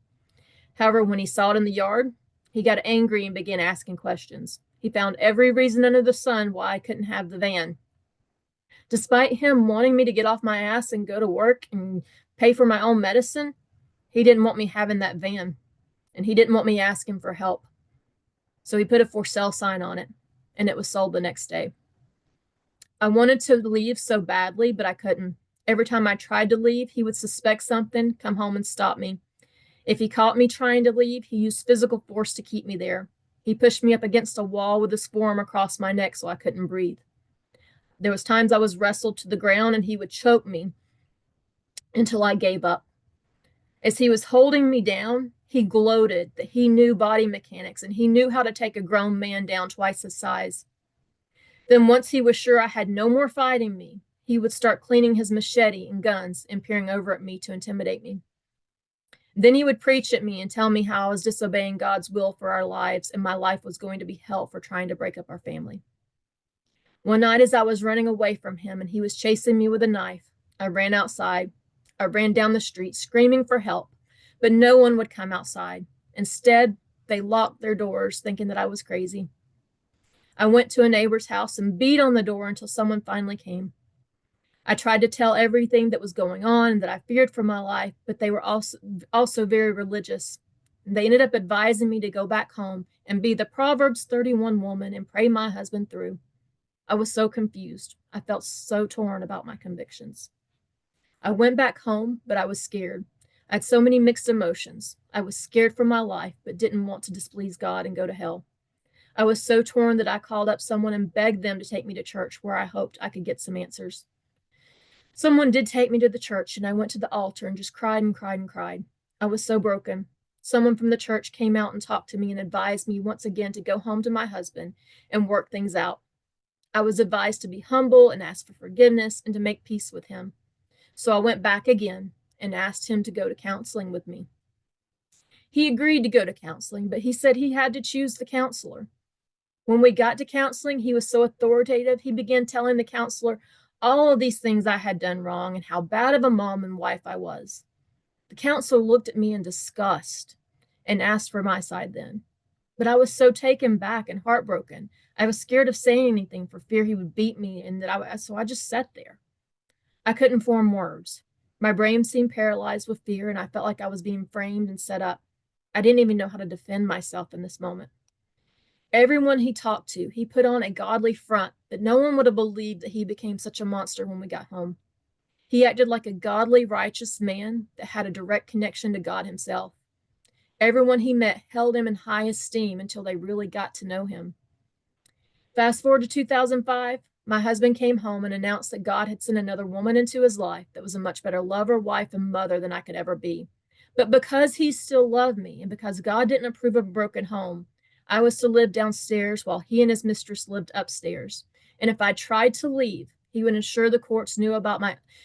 However, when he saw it in the yard, he got angry and began asking questions. He found every reason under the sun why I couldn't have the van. Despite him wanting me to get off my ass and go to work and pay for my own medicine, he didn't want me having that van, and he didn't want me asking for help. So he put a for sale sign on it, and it was sold the next day. I wanted to leave so badly, but I couldn't. Every time I tried to leave, he would suspect something, come home and stop me. If he caught me trying to leave, he used physical force to keep me there. He pushed me up against a wall with his forearm across my neck so I couldn't breathe. There was times I was wrestled to the ground and he would choke me until I gave up. As he was holding me down, he gloated that he knew body mechanics and he knew how to take a grown man down twice his size. Then once he was sure I had no more fighting me, he would start cleaning his machete and guns and peering over at me to intimidate me. Then he would preach at me and tell me how I was disobeying God's will for our lives and my life was going to be hell for trying to break up our family. One night as I was running away from him and he was chasing me with a knife, I ran outside. I ran down the street screaming for help, but no one would come outside. Instead, they locked their doors thinking that I was crazy. I went to a neighbor's house and beat on the door until someone finally came. I tried to tell everything that was going on and that I feared for my life, but they were also very religious. They ended up advising me to go back home and be the Proverbs 31 woman and pray my husband through. I was so confused. I felt so torn about my convictions. I went back home, but I was scared. I had so many mixed emotions. I was scared for my life, but didn't want to displease God and go to hell. I was so torn that I called up someone and begged them to take me to church where I hoped I could get some answers. Someone did take me to the church, and I went to the altar and just cried and cried and cried. I was so broken. Someone from the church came out and talked to me and advised me once again to go home to my husband and work things out. I was advised to be humble and ask for forgiveness and to make peace with him. So I went back again and asked him to go to counseling with me. He agreed to go to counseling, but he said he had to choose the counselor. When we got to counseling, he was so authoritative. He began telling the counselor all of these things I had done wrong and how bad of a mom and wife I was. The counselor looked at me in disgust and asked for my side then. But I was so taken back and heartbroken. I was scared of saying anything for fear he would beat me, and so I just sat there. I couldn't form words. My brain seemed paralyzed with fear, and I felt like I was being framed and set up. I didn't even know how to defend myself in this moment. Everyone he talked to, he put on a godly front that no one would have believed that he became such a monster when we got home. He acted like a godly, righteous man that had a direct connection to God himself. Everyone he met held him in high esteem until they really got to know him. Fast forward to 2005, my husband came home and announced that God had sent another woman into his life that was a much better lover, wife, and mother than I could ever be. But because he still loved me and because God didn't approve of a broken home, I was to live downstairs while he and his mistress lived upstairs. And if I tried to leave, he would ensure the courts knew about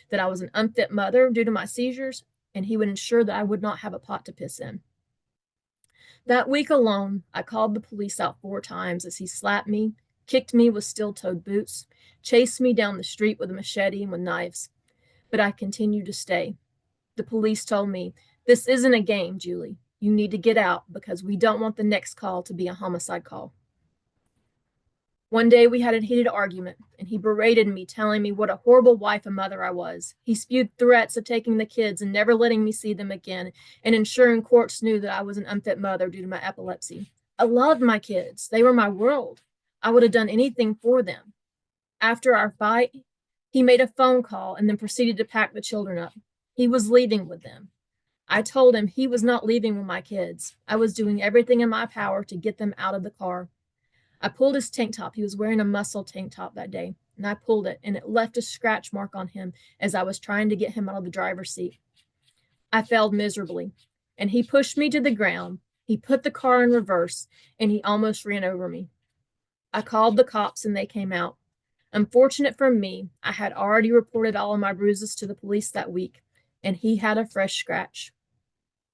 that I was an unfit mother due to my seizures, and he would ensure that I would not have a pot to piss in. That week alone, I called the police out 4 times as he slapped me, kicked me with steel-toed boots, chased me down the street with a machete and with knives. But I continued to stay. The police told me, "This isn't a game, Julie. You need to get out because we don't want the next call to be a homicide call." One day we had a heated argument, and he berated me, telling me what a horrible wife and mother I was. He spewed threats of taking the kids and never letting me see them again, and ensuring courts knew that I was an unfit mother due to my epilepsy. I loved my kids. They were my world. I would have done anything for them. After our fight, he made a phone call and then proceeded to pack the children up. He was leaving with them. I told him he was not leaving with my kids. I was doing everything in my power to get them out of the car. I pulled his tank top. He was wearing a muscle tank top that day, and I pulled it, and it left a scratch mark on him as I was trying to get him out of the driver's seat. I failed miserably, and he pushed me to the ground. He put the car in reverse, and he almost ran over me. I called the cops, and they came out. Unfortunate for me, I had already reported all of my bruises to the police that week, and he had a fresh scratch.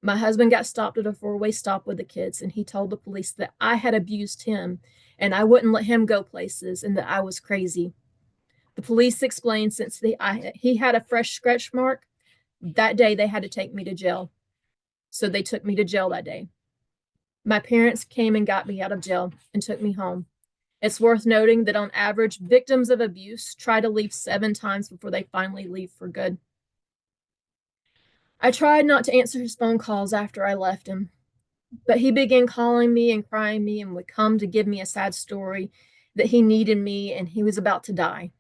My husband got stopped at a 4-way stop with the kids, and he told the police that I had abused him and I wouldn't let him go places and that I was crazy. The police explained since he had a fresh scratch mark, that day they had to take me to jail. So they took me to jail that day. My parents came and got me out of jail and took me home. It's worth noting that on average, victims of abuse try to leave 7 times before they finally leave for good. I tried not to answer his phone calls after I left him, but he began calling me and crying me and would come to give me a sad story that he needed me and he was about to die.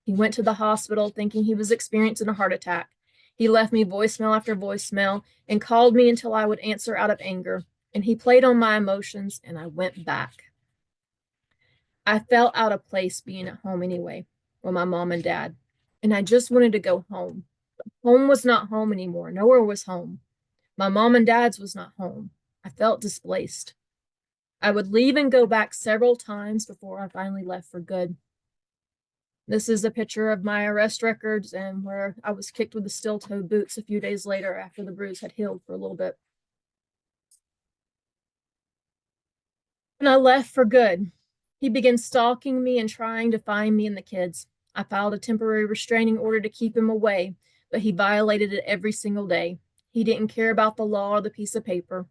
He went to the hospital thinking he was experiencing a heart attack. He left me voicemail after voicemail and called me until I would answer out of anger. And he played on my emotions, and I went back. I felt out of place being at home anyway with my mom and dad, and I just wanted to go home. Home was not home anymore. Nowhere was home. My mom and dad's was not home. I felt displaced. I would leave and go back several times before I finally left for good. This is a picture of my arrest records and where I was kicked with the steel-toed boots a few days later after the bruise had healed for a little bit. When I left for good, he began stalking me and trying to find me and the kids. I filed a temporary restraining order to keep him away, but he violated it every single day. He didn't care about the law or the piece of paper.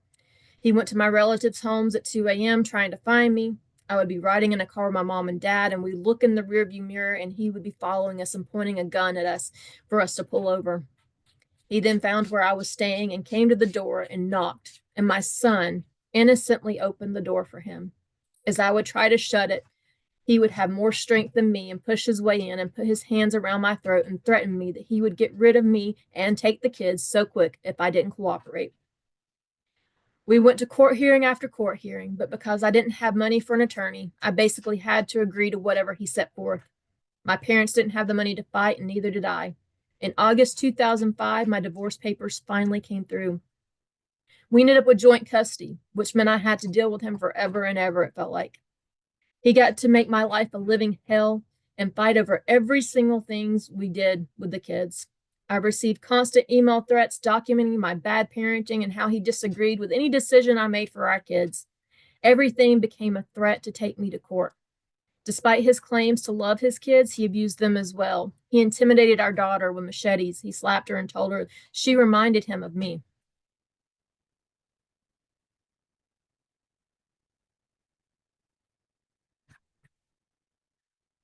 He went to my relatives' homes at 2 a.m. trying to find me. I would be riding in a car with my mom and dad, and we'd look in the rearview mirror, and he would be following us and pointing a gun at us for us to pull over. He then found where I was staying and came to the door and knocked. and my son innocently opened the door for him. As I would try to shut it, he would have more strength than me and push his way in and put his hands around my throat and threaten me that he would get rid of me and take the kids so quick if I didn't cooperate. We went to court hearing after court hearing, but because I didn't have money for an attorney, I basically had to agree to whatever he set forth. My parents didn't have the money to fight, and neither did I. In August 2005, my divorce papers finally came through. We ended up with joint custody, which meant I had to deal with him forever and ever, it felt like. He got to make my life a living hell and fight over every single things we did with the kids. I received constant email threats documenting my bad parenting and how he disagreed with any decision I made for our kids. Everything became a threat to take me to court. Despite his claims to love his kids, he abused them as well. He intimidated our daughter with machetes. He slapped her and told her she reminded him of me.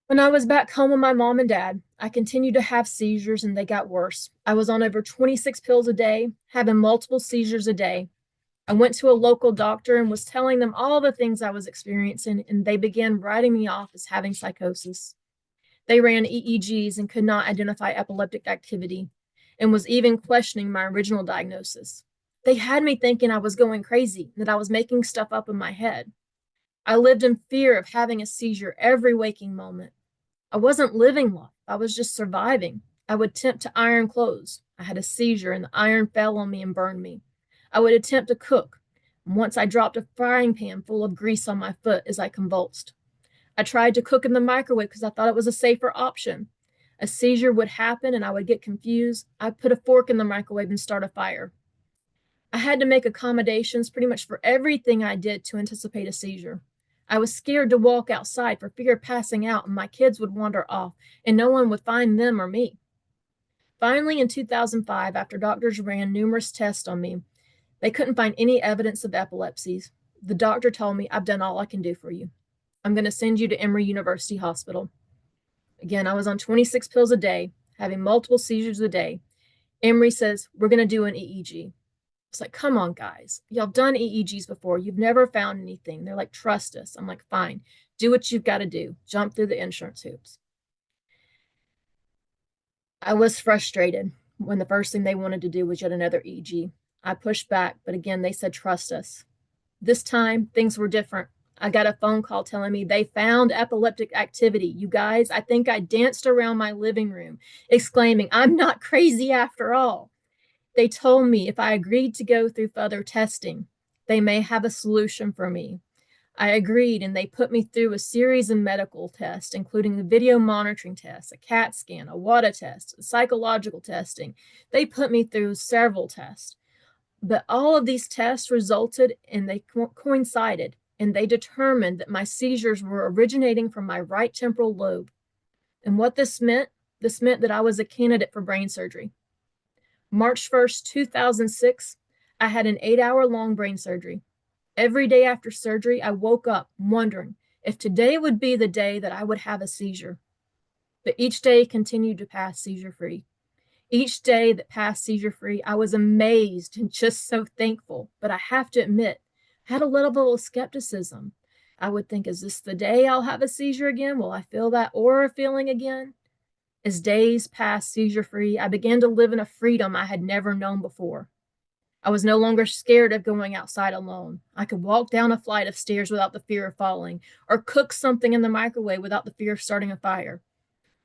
When I was back home with my mom and dad, I continued to have seizures and they got worse. I was on over 26 pills a day, having multiple seizures a day. I went to a local doctor and was telling them all the things I was experiencing, and they began writing me off as having psychosis. They ran EEGs and could not identify epileptic activity and was even questioning my original diagnosis. They had me thinking I was going crazy, that I was making stuff up in my head. I lived in fear of having a seizure every waking moment. I wasn't living life, I was just surviving. I would attempt to iron clothes. I had a seizure and the iron fell on me and burned me. I would attempt to cook. And once I dropped a frying pan full of grease on my foot as I convulsed. I tried to cook in the microwave because I thought it was a safer option. A seizure would happen and I would get confused. I'd put a fork in the microwave and start a fire. I had to make accommodations pretty much for everything I did to anticipate a seizure. I was scared to walk outside for fear of passing out and my kids would wander off and no one would find them or me. Finally, in 2005, after doctors ran numerous tests on me, they couldn't find any evidence of epilepsies. The doctor told me, I've done all I can do for you. I'm going to send you to Emory University Hospital. Again, I was on 26 pills a day, having multiple seizures a day. Emory says, we're going to do an EEG. It's like, come on, guys. Y'all done EEGs before. You've never found anything. They're like, trust us. I'm like, fine. Do what you've got to do. Jump through the insurance hoops. I was frustrated when the first thing they wanted to do was yet another EEG. I pushed back, but again, they said, trust us. This time, things were different. I got a phone call telling me they found epileptic activity. You guys, I think I danced around my living room, exclaiming, I'm not crazy after all. They told me if I agreed to go through further testing, they may have a solution for me. I agreed, and they put me through a series of medical tests, including the video monitoring test, a CAT scan, a WADA test, psychological testing. They put me through several tests. But all of these tests resulted and they coincided, and they determined that my seizures were originating from my right temporal lobe. And what this meant that I was a candidate for brain surgery. March 1st, 2006, I had an 8-hour long brain surgery. Every day after surgery, I woke up wondering if today would be the day that I would have a seizure. But each day continued to pass seizure free. Each day that passed seizure free, I was amazed and just so thankful. But I have to admit, I had a level of skepticism. I would think, is this the day I'll have a seizure again? Will I feel that aura feeling again? As days passed seizure free, I began to live in a freedom I had never known before. I was no longer scared of going outside alone. I could walk down a flight of stairs without the fear of falling, or cook something in the microwave without the fear of starting a fire.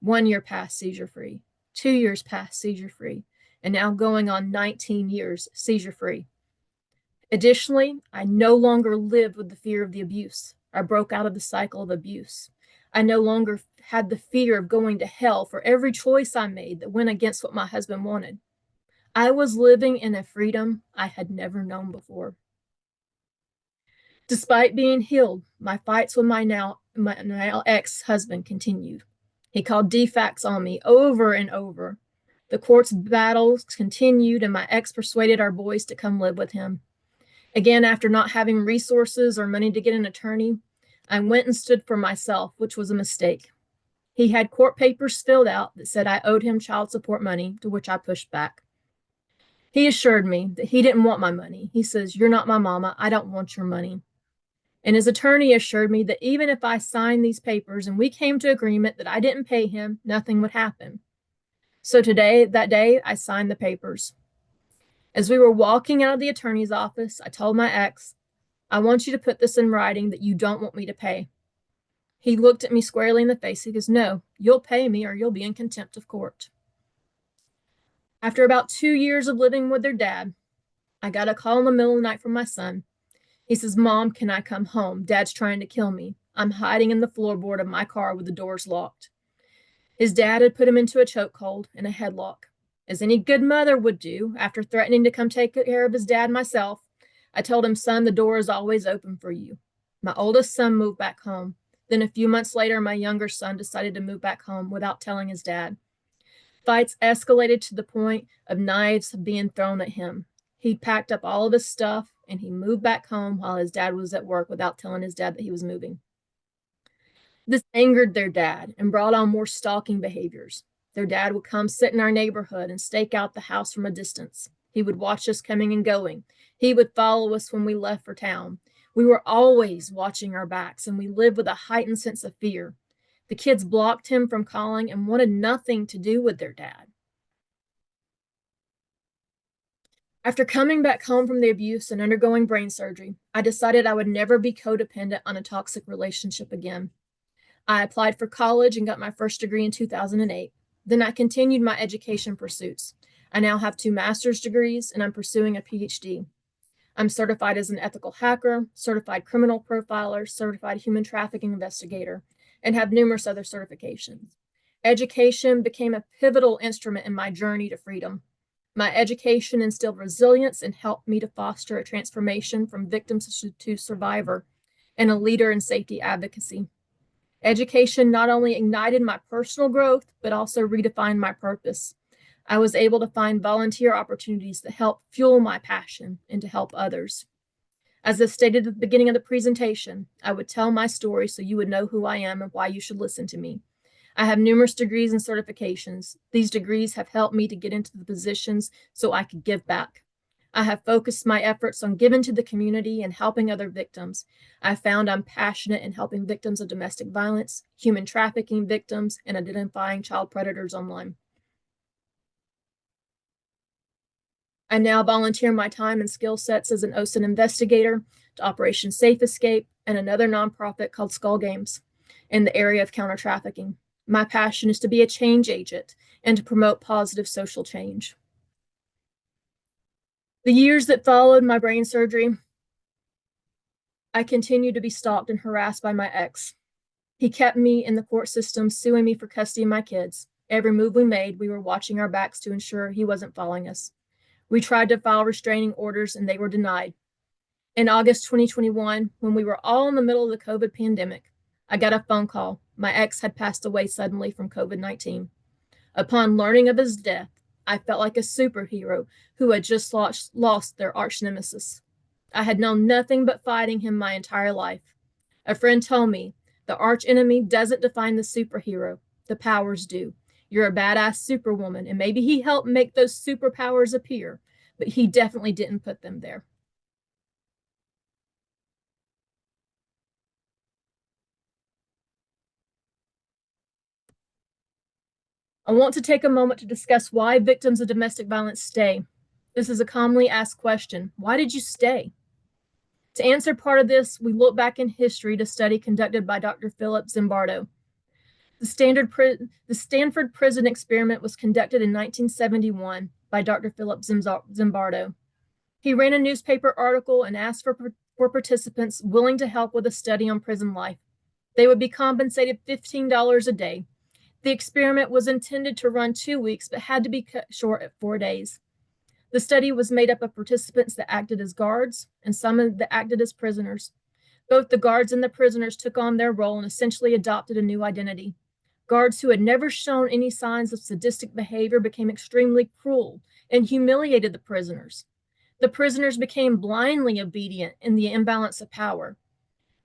1 year passed seizure free. 2 years passed seizure free. And now going on 19 years seizure free. Additionally, I no longer lived with the fear of the abuse. I broke out of the cycle of abuse. I no longer had the fear of going to hell for every choice I made that went against what my husband wanted. I was living in a freedom I had never known before. Despite being healed, my fights with my now ex-husband continued. He called defects on me over and over. The court's battles continued, and my ex persuaded our boys to come live with him. Again, after not having resources or money to get an attorney, I went and stood for myself, which was a mistake. He had court papers filled out that said I owed him child support money, to which I pushed back. He assured me that he didn't want my money. He says, "You're not my mama. I don't want your money." And his attorney assured me that even if I signed these papers and we came to agreement that I didn't pay him, nothing would happen. So that day, I signed the papers. As we were walking out of the attorney's office, I told my ex, "I want you to put this in writing that you don't want me to pay." He looked at me squarely in the face. He goes, "No, you'll pay me or you'll be in contempt of court." After about 2 years of living with their dad, I got a call in the middle of the night from my son. He says, "Mom, can I come home? Dad's trying to kill me. I'm hiding in the floorboard of my car with the doors locked." His dad had put him into a chokehold and a headlock. As any good mother would do, after threatening to come take care of his dad myself, I told him, "Son, the door is always open for you." My oldest son moved back home. Then a few months later, my younger son decided to move back home without telling his dad. Fights escalated to the point of knives being thrown at him. He packed up all of his stuff and he moved back home while his dad was at work without telling his dad that he was moving. This angered their dad and brought on more stalking behaviors. Their dad would come sit in our neighborhood and stake out the house from a distance. He would watch us coming and going. He would follow us when we left for town. We were always watching our backs and we lived with a heightened sense of fear. The kids blocked him from calling and wanted nothing to do with their dad. After coming back home from the abuse and undergoing brain surgery, I decided I would never be codependent on a toxic relationship again. I applied for college and got my first degree in 2008. Then I continued my education pursuits. I now have 2 master's degrees and I'm pursuing a PhD. I'm certified as an ethical hacker, certified criminal profiler, certified human trafficking investigator, and have numerous other certifications. Education became a pivotal instrument in my journey to freedom. My education instilled resilience and helped me to foster a transformation from victim to survivor and a leader in safety advocacy. Education not only ignited my personal growth, but also redefined my purpose. I was able to find volunteer opportunities that help fuel my passion and to help others. As I stated at the beginning of the presentation, I would tell my story so you would know who I am and why you should listen to me. I have numerous degrees and certifications. These degrees have helped me to get into the positions so I could give back. I have focused my efforts on giving to the community and helping other victims. I found I'm passionate in helping victims of domestic violence, human trafficking victims, and identifying child predators online. I now volunteer my time and skill sets as an OSINT investigator to Operation Safe Escape and another nonprofit called Skull Games in the area of counter trafficking. My passion is to be a change agent and to promote positive social change. The years that followed my brain surgery, I continued to be stalked and harassed by my ex. He kept me in the court system, suing me for custody of my kids. Every move we made, we were watching our backs to ensure he wasn't following us. We tried to file restraining orders and they were denied. In August 2021, when we were all in the middle of the COVID pandemic, I got a phone call. My ex had passed away suddenly from COVID-19. Upon learning of his death, I felt like a superhero who had just lost their arch nemesis. I had known nothing but fighting him my entire life. A friend told me, "The arch enemy doesn't define the superhero, the powers do. You're a badass superwoman, and maybe he helped make those superpowers appear, but he definitely didn't put them there." I want to take a moment to discuss why victims of domestic violence stay. This is a commonly asked question. Why did you stay? To answer part of this, we look back in history to a study conducted by Dr. Philip Zimbardo. The Stanford Prison Experiment was conducted in 1971 by Dr. Philip Zimbardo. He ran a newspaper article and asked for participants willing to help with a study on prison life. They would be compensated $15 a day. The experiment was intended to run 2 weeks, but had to be cut short at 4 days. The study was made up of participants that acted as guards and some that acted as prisoners. Both the guards and the prisoners took on their role and essentially adopted a new identity. Guards who had never shown any signs of sadistic behavior became extremely cruel and humiliated the prisoners. The prisoners became blindly obedient in the imbalance of power.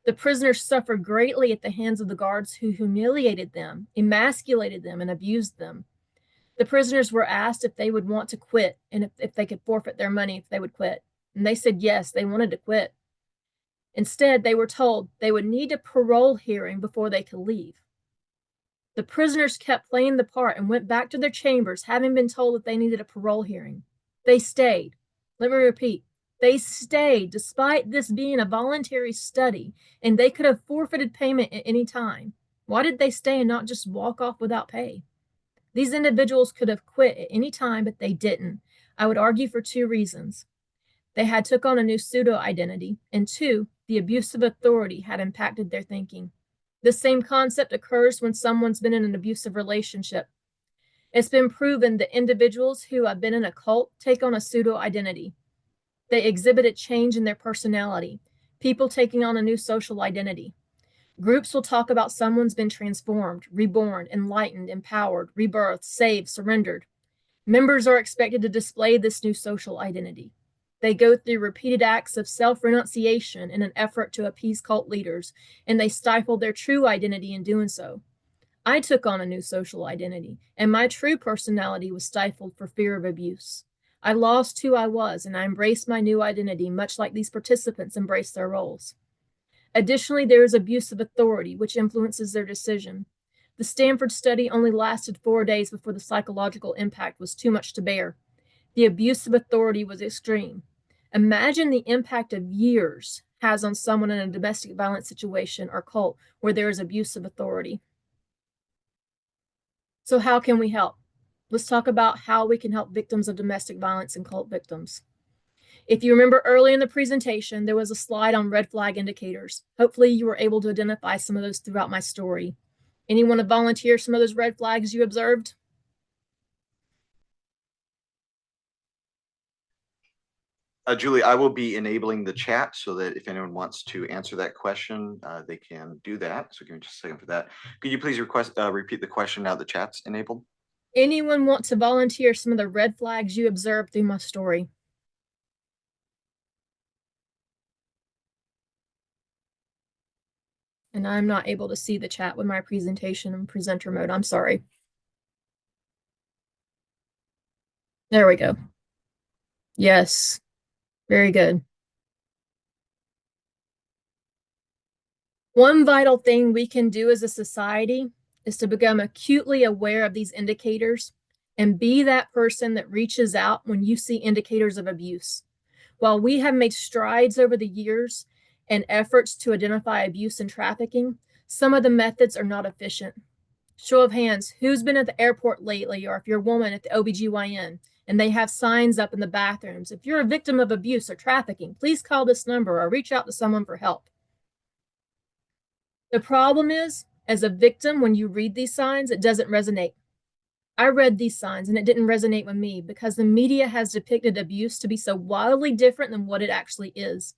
The prisoners suffered greatly at the hands of the guards who humiliated them, emasculated them, and abused them. The prisoners were asked if they would want to quit and if they could forfeit their money if they would quit. And they said yes, they wanted to quit. Instead, they were told they would need a parole hearing before they could leave. The prisoners kept playing the part and went back to their chambers, having been told that they needed a parole hearing. They stayed. Let me repeat. They stayed despite this being a voluntary study, and they could have forfeited payment at any time. Why did they stay and not just walk off without pay? These individuals could have quit at any time, but they didn't. I would argue for two reasons. They had took on a new pseudo-identity, and two, the abuse of authority had impacted their thinking. The same concept occurs when someone's been in an abusive relationship. It's been proven that individuals who have been in a cult take on a pseudo-identity. They exhibit a change in their personality, people taking on a new social identity. Groups will talk about someone's been transformed, reborn, enlightened, empowered, rebirthed, saved, surrendered. Members are expected to display this new social identity. They go through repeated acts of self-renunciation in an effort to appease cult leaders, and they stifle their true identity in doing so. I took on a new social identity, and my true personality was stifled for fear of abuse. I lost who I was, and I embraced my new identity, much like these participants embraced their roles. Additionally, there is abuse of authority, which influences their decision. The Stanford study only lasted 4 days before the psychological impact was too much to bear. The abuse of authority was extreme. Imagine the impact of years has on someone in a domestic violence situation or cult where there is abuse of authority. So how can we help? Let's talk about how we can help victims of domestic violence and cult victims. If you remember early in the presentation, there was a slide on red flag indicators. Hopefully you were able to identify some of those throughout my story. Anyone want to volunteer some of those red flags you observed? Julie, I will be enabling the chat so that if anyone wants to answer that question, they can do that. So give me just a second for that. Could you please repeat the question now the chat's enabled? Anyone want to volunteer some of the red flags you observed through my story? And I'm not able to see the chat with my presentation in presenter mode. I'm sorry. There we go. Yes, very good. One vital thing we can do as a society is to become acutely aware of these indicators and be that person that reaches out when you see indicators of abuse. While we have made strides over the years and efforts to identify abuse and trafficking, some of the methods are not efficient. Show of hands, who's been at the airport lately, or if you're a woman at the OBGYN and they have signs up in the bathrooms, if you're a victim of abuse or trafficking, please call this number or reach out to someone for help. The problem is, as a victim, when you read these signs, it doesn't resonate. I read these signs and it didn't resonate with me because the media has depicted abuse to be so wildly different than what it actually is.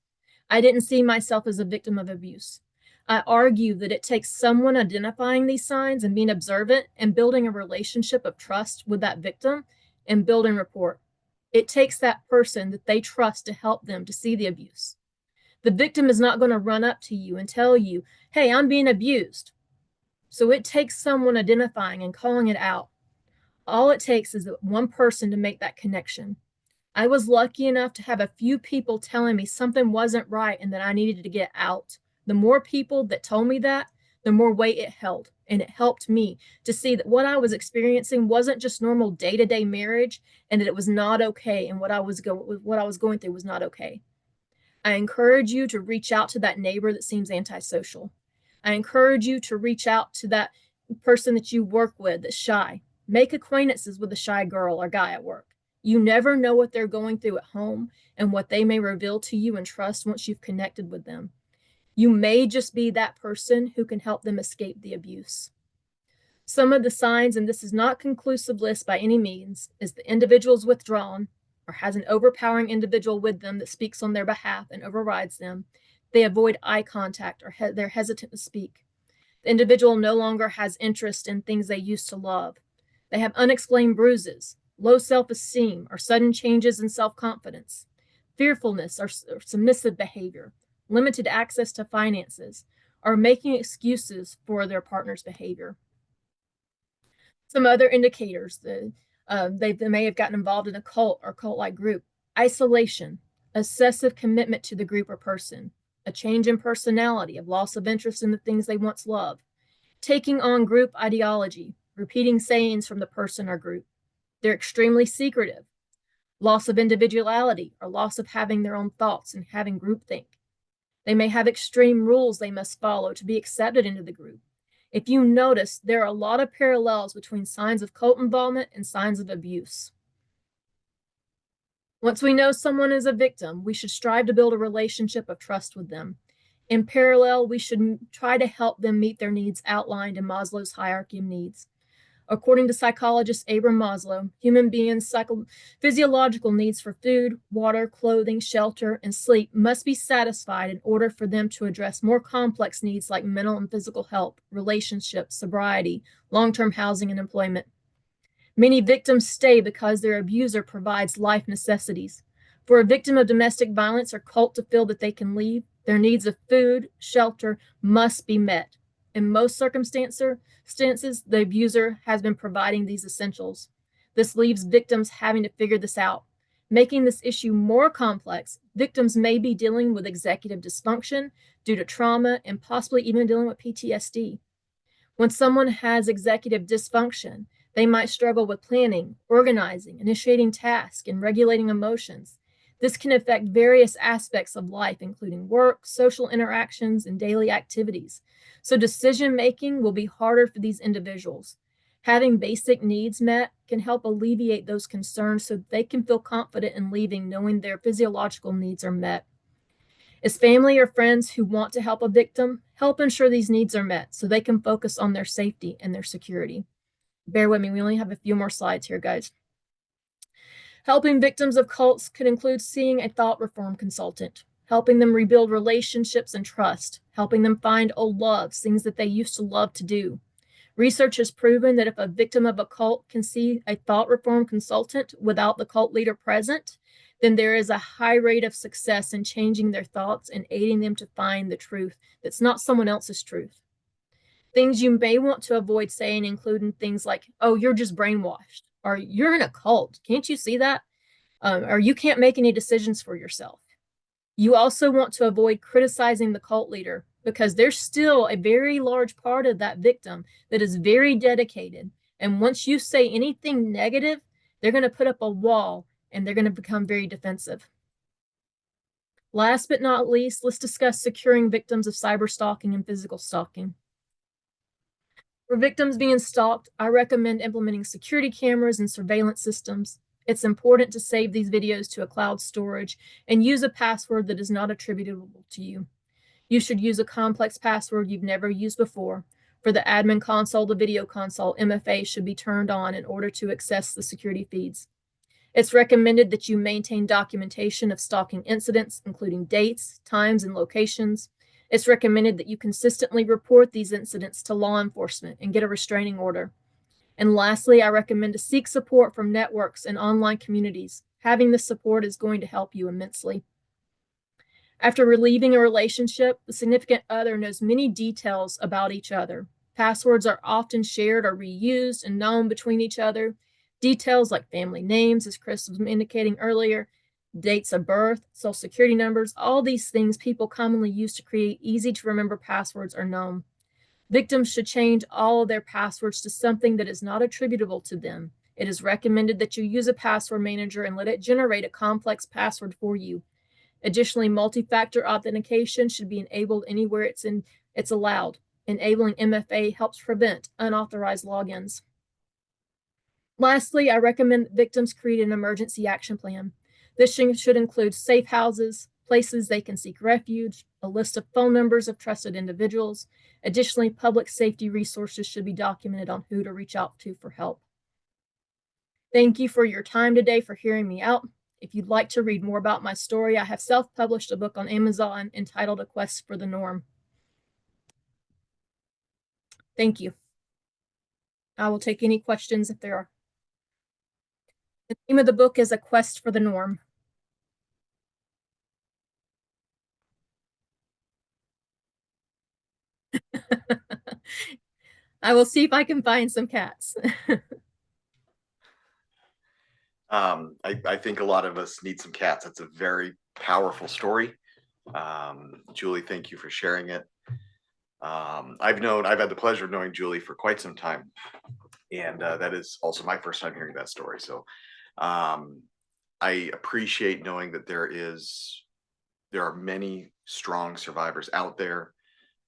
I didn't see myself as a victim of abuse. I argue that it takes someone identifying these signs and being observant and building a relationship of trust with that victim and building rapport. It takes that person that they trust to help them to see the abuse. The victim is not going to run up to you and tell you, hey, I'm being abused. So it takes someone identifying and calling it out. All it takes is one person to make that connection. I was lucky enough to have a few people telling me something wasn't right and that I needed to get out. The more people that told me that, the more weight it held. And it helped me to see that what I was experiencing wasn't just normal day-to-day marriage and that it was not okay. And what I was going through was not okay. I encourage you to reach out to that neighbor that seems antisocial. I encourage you to reach out to that person that you work with that's shy. Make acquaintances with a shy girl or guy at work. You never know what they're going through at home and what they may reveal to you and trust once you've connected with them. You may just be that person who can help them escape the abuse. Some of the signs, and this is not a conclusive list by any means, is the individual's withdrawn or has an overpowering individual with them that speaks on their behalf and overrides them. They avoid eye contact or they're hesitant to speak. The individual no longer has interest in things they used to love. They have unexplained bruises, low self-esteem, or sudden changes in self-confidence, fearfulness or submissive behavior, limited access to finances, or making excuses for their partner's behavior. Some other indicators, They may have gotten involved in a cult or cult-like group. Isolation, excessive commitment to the group or person, a change in personality, of loss of interest in the things they once loved, taking on group ideology, repeating sayings from the person or group. They're extremely secretive, loss of individuality, or loss of having their own thoughts and having groupthink. They may have extreme rules they must follow to be accepted into the group. If you notice, there are a lot of parallels between signs of cult involvement and signs of abuse. Once we know someone is a victim, we should strive to build a relationship of trust with them. In parallel, we should try to help them meet their needs outlined in Maslow's hierarchy of needs. According to psychologist Abraham Maslow, human beings' physiological needs for food, water, clothing, shelter, and sleep must be satisfied in order for them to address more complex needs like mental and physical health, relationships, sobriety, long-term housing, and employment. Many victims stay because their abuser provides life necessities. For a victim of domestic violence or cult to feel that they can leave, their needs of food, shelter must be met. In most circumstances, the abuser has been providing these essentials. This leaves victims having to figure this out. Making this issue more complex, victims may be dealing with executive dysfunction due to trauma and possibly even dealing with PTSD. When someone has executive dysfunction, they might struggle with planning, organizing, initiating tasks, and regulating emotions. This can affect various aspects of life, including work, social interactions, and daily activities. So decision making will be harder for these individuals. Having basic needs met can help alleviate those concerns so they can feel confident in leaving knowing their physiological needs are met. As family or friends who want to help a victim, help ensure these needs are met so they can focus on their safety and their security. Bear with me, we only have a few more slides here, guys. Helping victims of cults could include seeing a thought reform consultant, helping them rebuild relationships and trust, helping them find old loves, things that they used to love to do. Research has proven that if a victim of a cult can see a thought reform consultant without the cult leader present, then there is a high rate of success in changing their thoughts and aiding them to find the truth that's not someone else's truth. Things you may want to avoid saying include things like, oh, you're just brainwashed, or you're in a cult. Can't you see that? Or you can't make any decisions for yourself. You also want to avoid criticizing the cult leader because there's still a very large part of that victim that is very dedicated. And once you say anything negative, they're going to put up a wall and they're going to become very defensive. Last but not least, let's discuss securing victims of cyber stalking and physical stalking. For victims being stalked, I recommend implementing security cameras and surveillance systems. It's important to save these videos to a cloud storage and use a password that is not attributable to you. You should use a complex password you've never used before. For the admin console, the video console, MFA should be turned on in order to access the security feeds. It's recommended that you maintain documentation of stalking incidents, including dates, times, and locations. It's recommended that you consistently report these incidents to law enforcement and get a restraining order. And lastly, I recommend to seek support from networks and online communities. Having this support is going to help you immensely. After leaving a relationship, the significant other knows many details about each other. Passwords are often shared or reused and known between each other. Details like family names, as Chris was indicating earlier, dates of birth, social security numbers, all these things people commonly use to create easy to remember passwords are known. Victims should change all of their passwords to something that is not attributable to them. It is recommended that you use a password manager and let it generate a complex password for you. Additionally, multi-factor authentication should be enabled anywhere it's allowed. Enabling MFA helps prevent unauthorized logins. Lastly, I recommend that victims create an emergency action plan. This should include safe houses, places they can seek refuge, a list of phone numbers of trusted individuals. Additionally, public safety resources should be documented on who to reach out to for help. Thank you for your time today, for hearing me out. If you'd like to read more about my story, I have self-published a book on Amazon entitled A Quest for the Norm. Thank you. I will take any questions if there are. The name of the book is A Quest for the Norm. I will see if I can find some cats. I think a lot of us need some cats. That's a very powerful story. Julie, thank you for sharing it. I've had the pleasure of knowing Julie for quite some time, and that is also my first time hearing that story. So um, I appreciate knowing that there are many strong survivors out there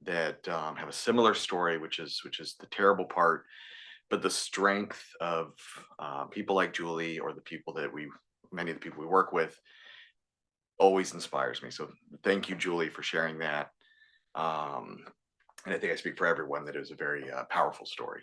that have a similar story, which is the terrible part, but the strength of people like Julie or the people that we many of the people we work with always inspires me. So thank you, Julie, for sharing that. Um, and I think I speak for everyone that it was a very powerful story.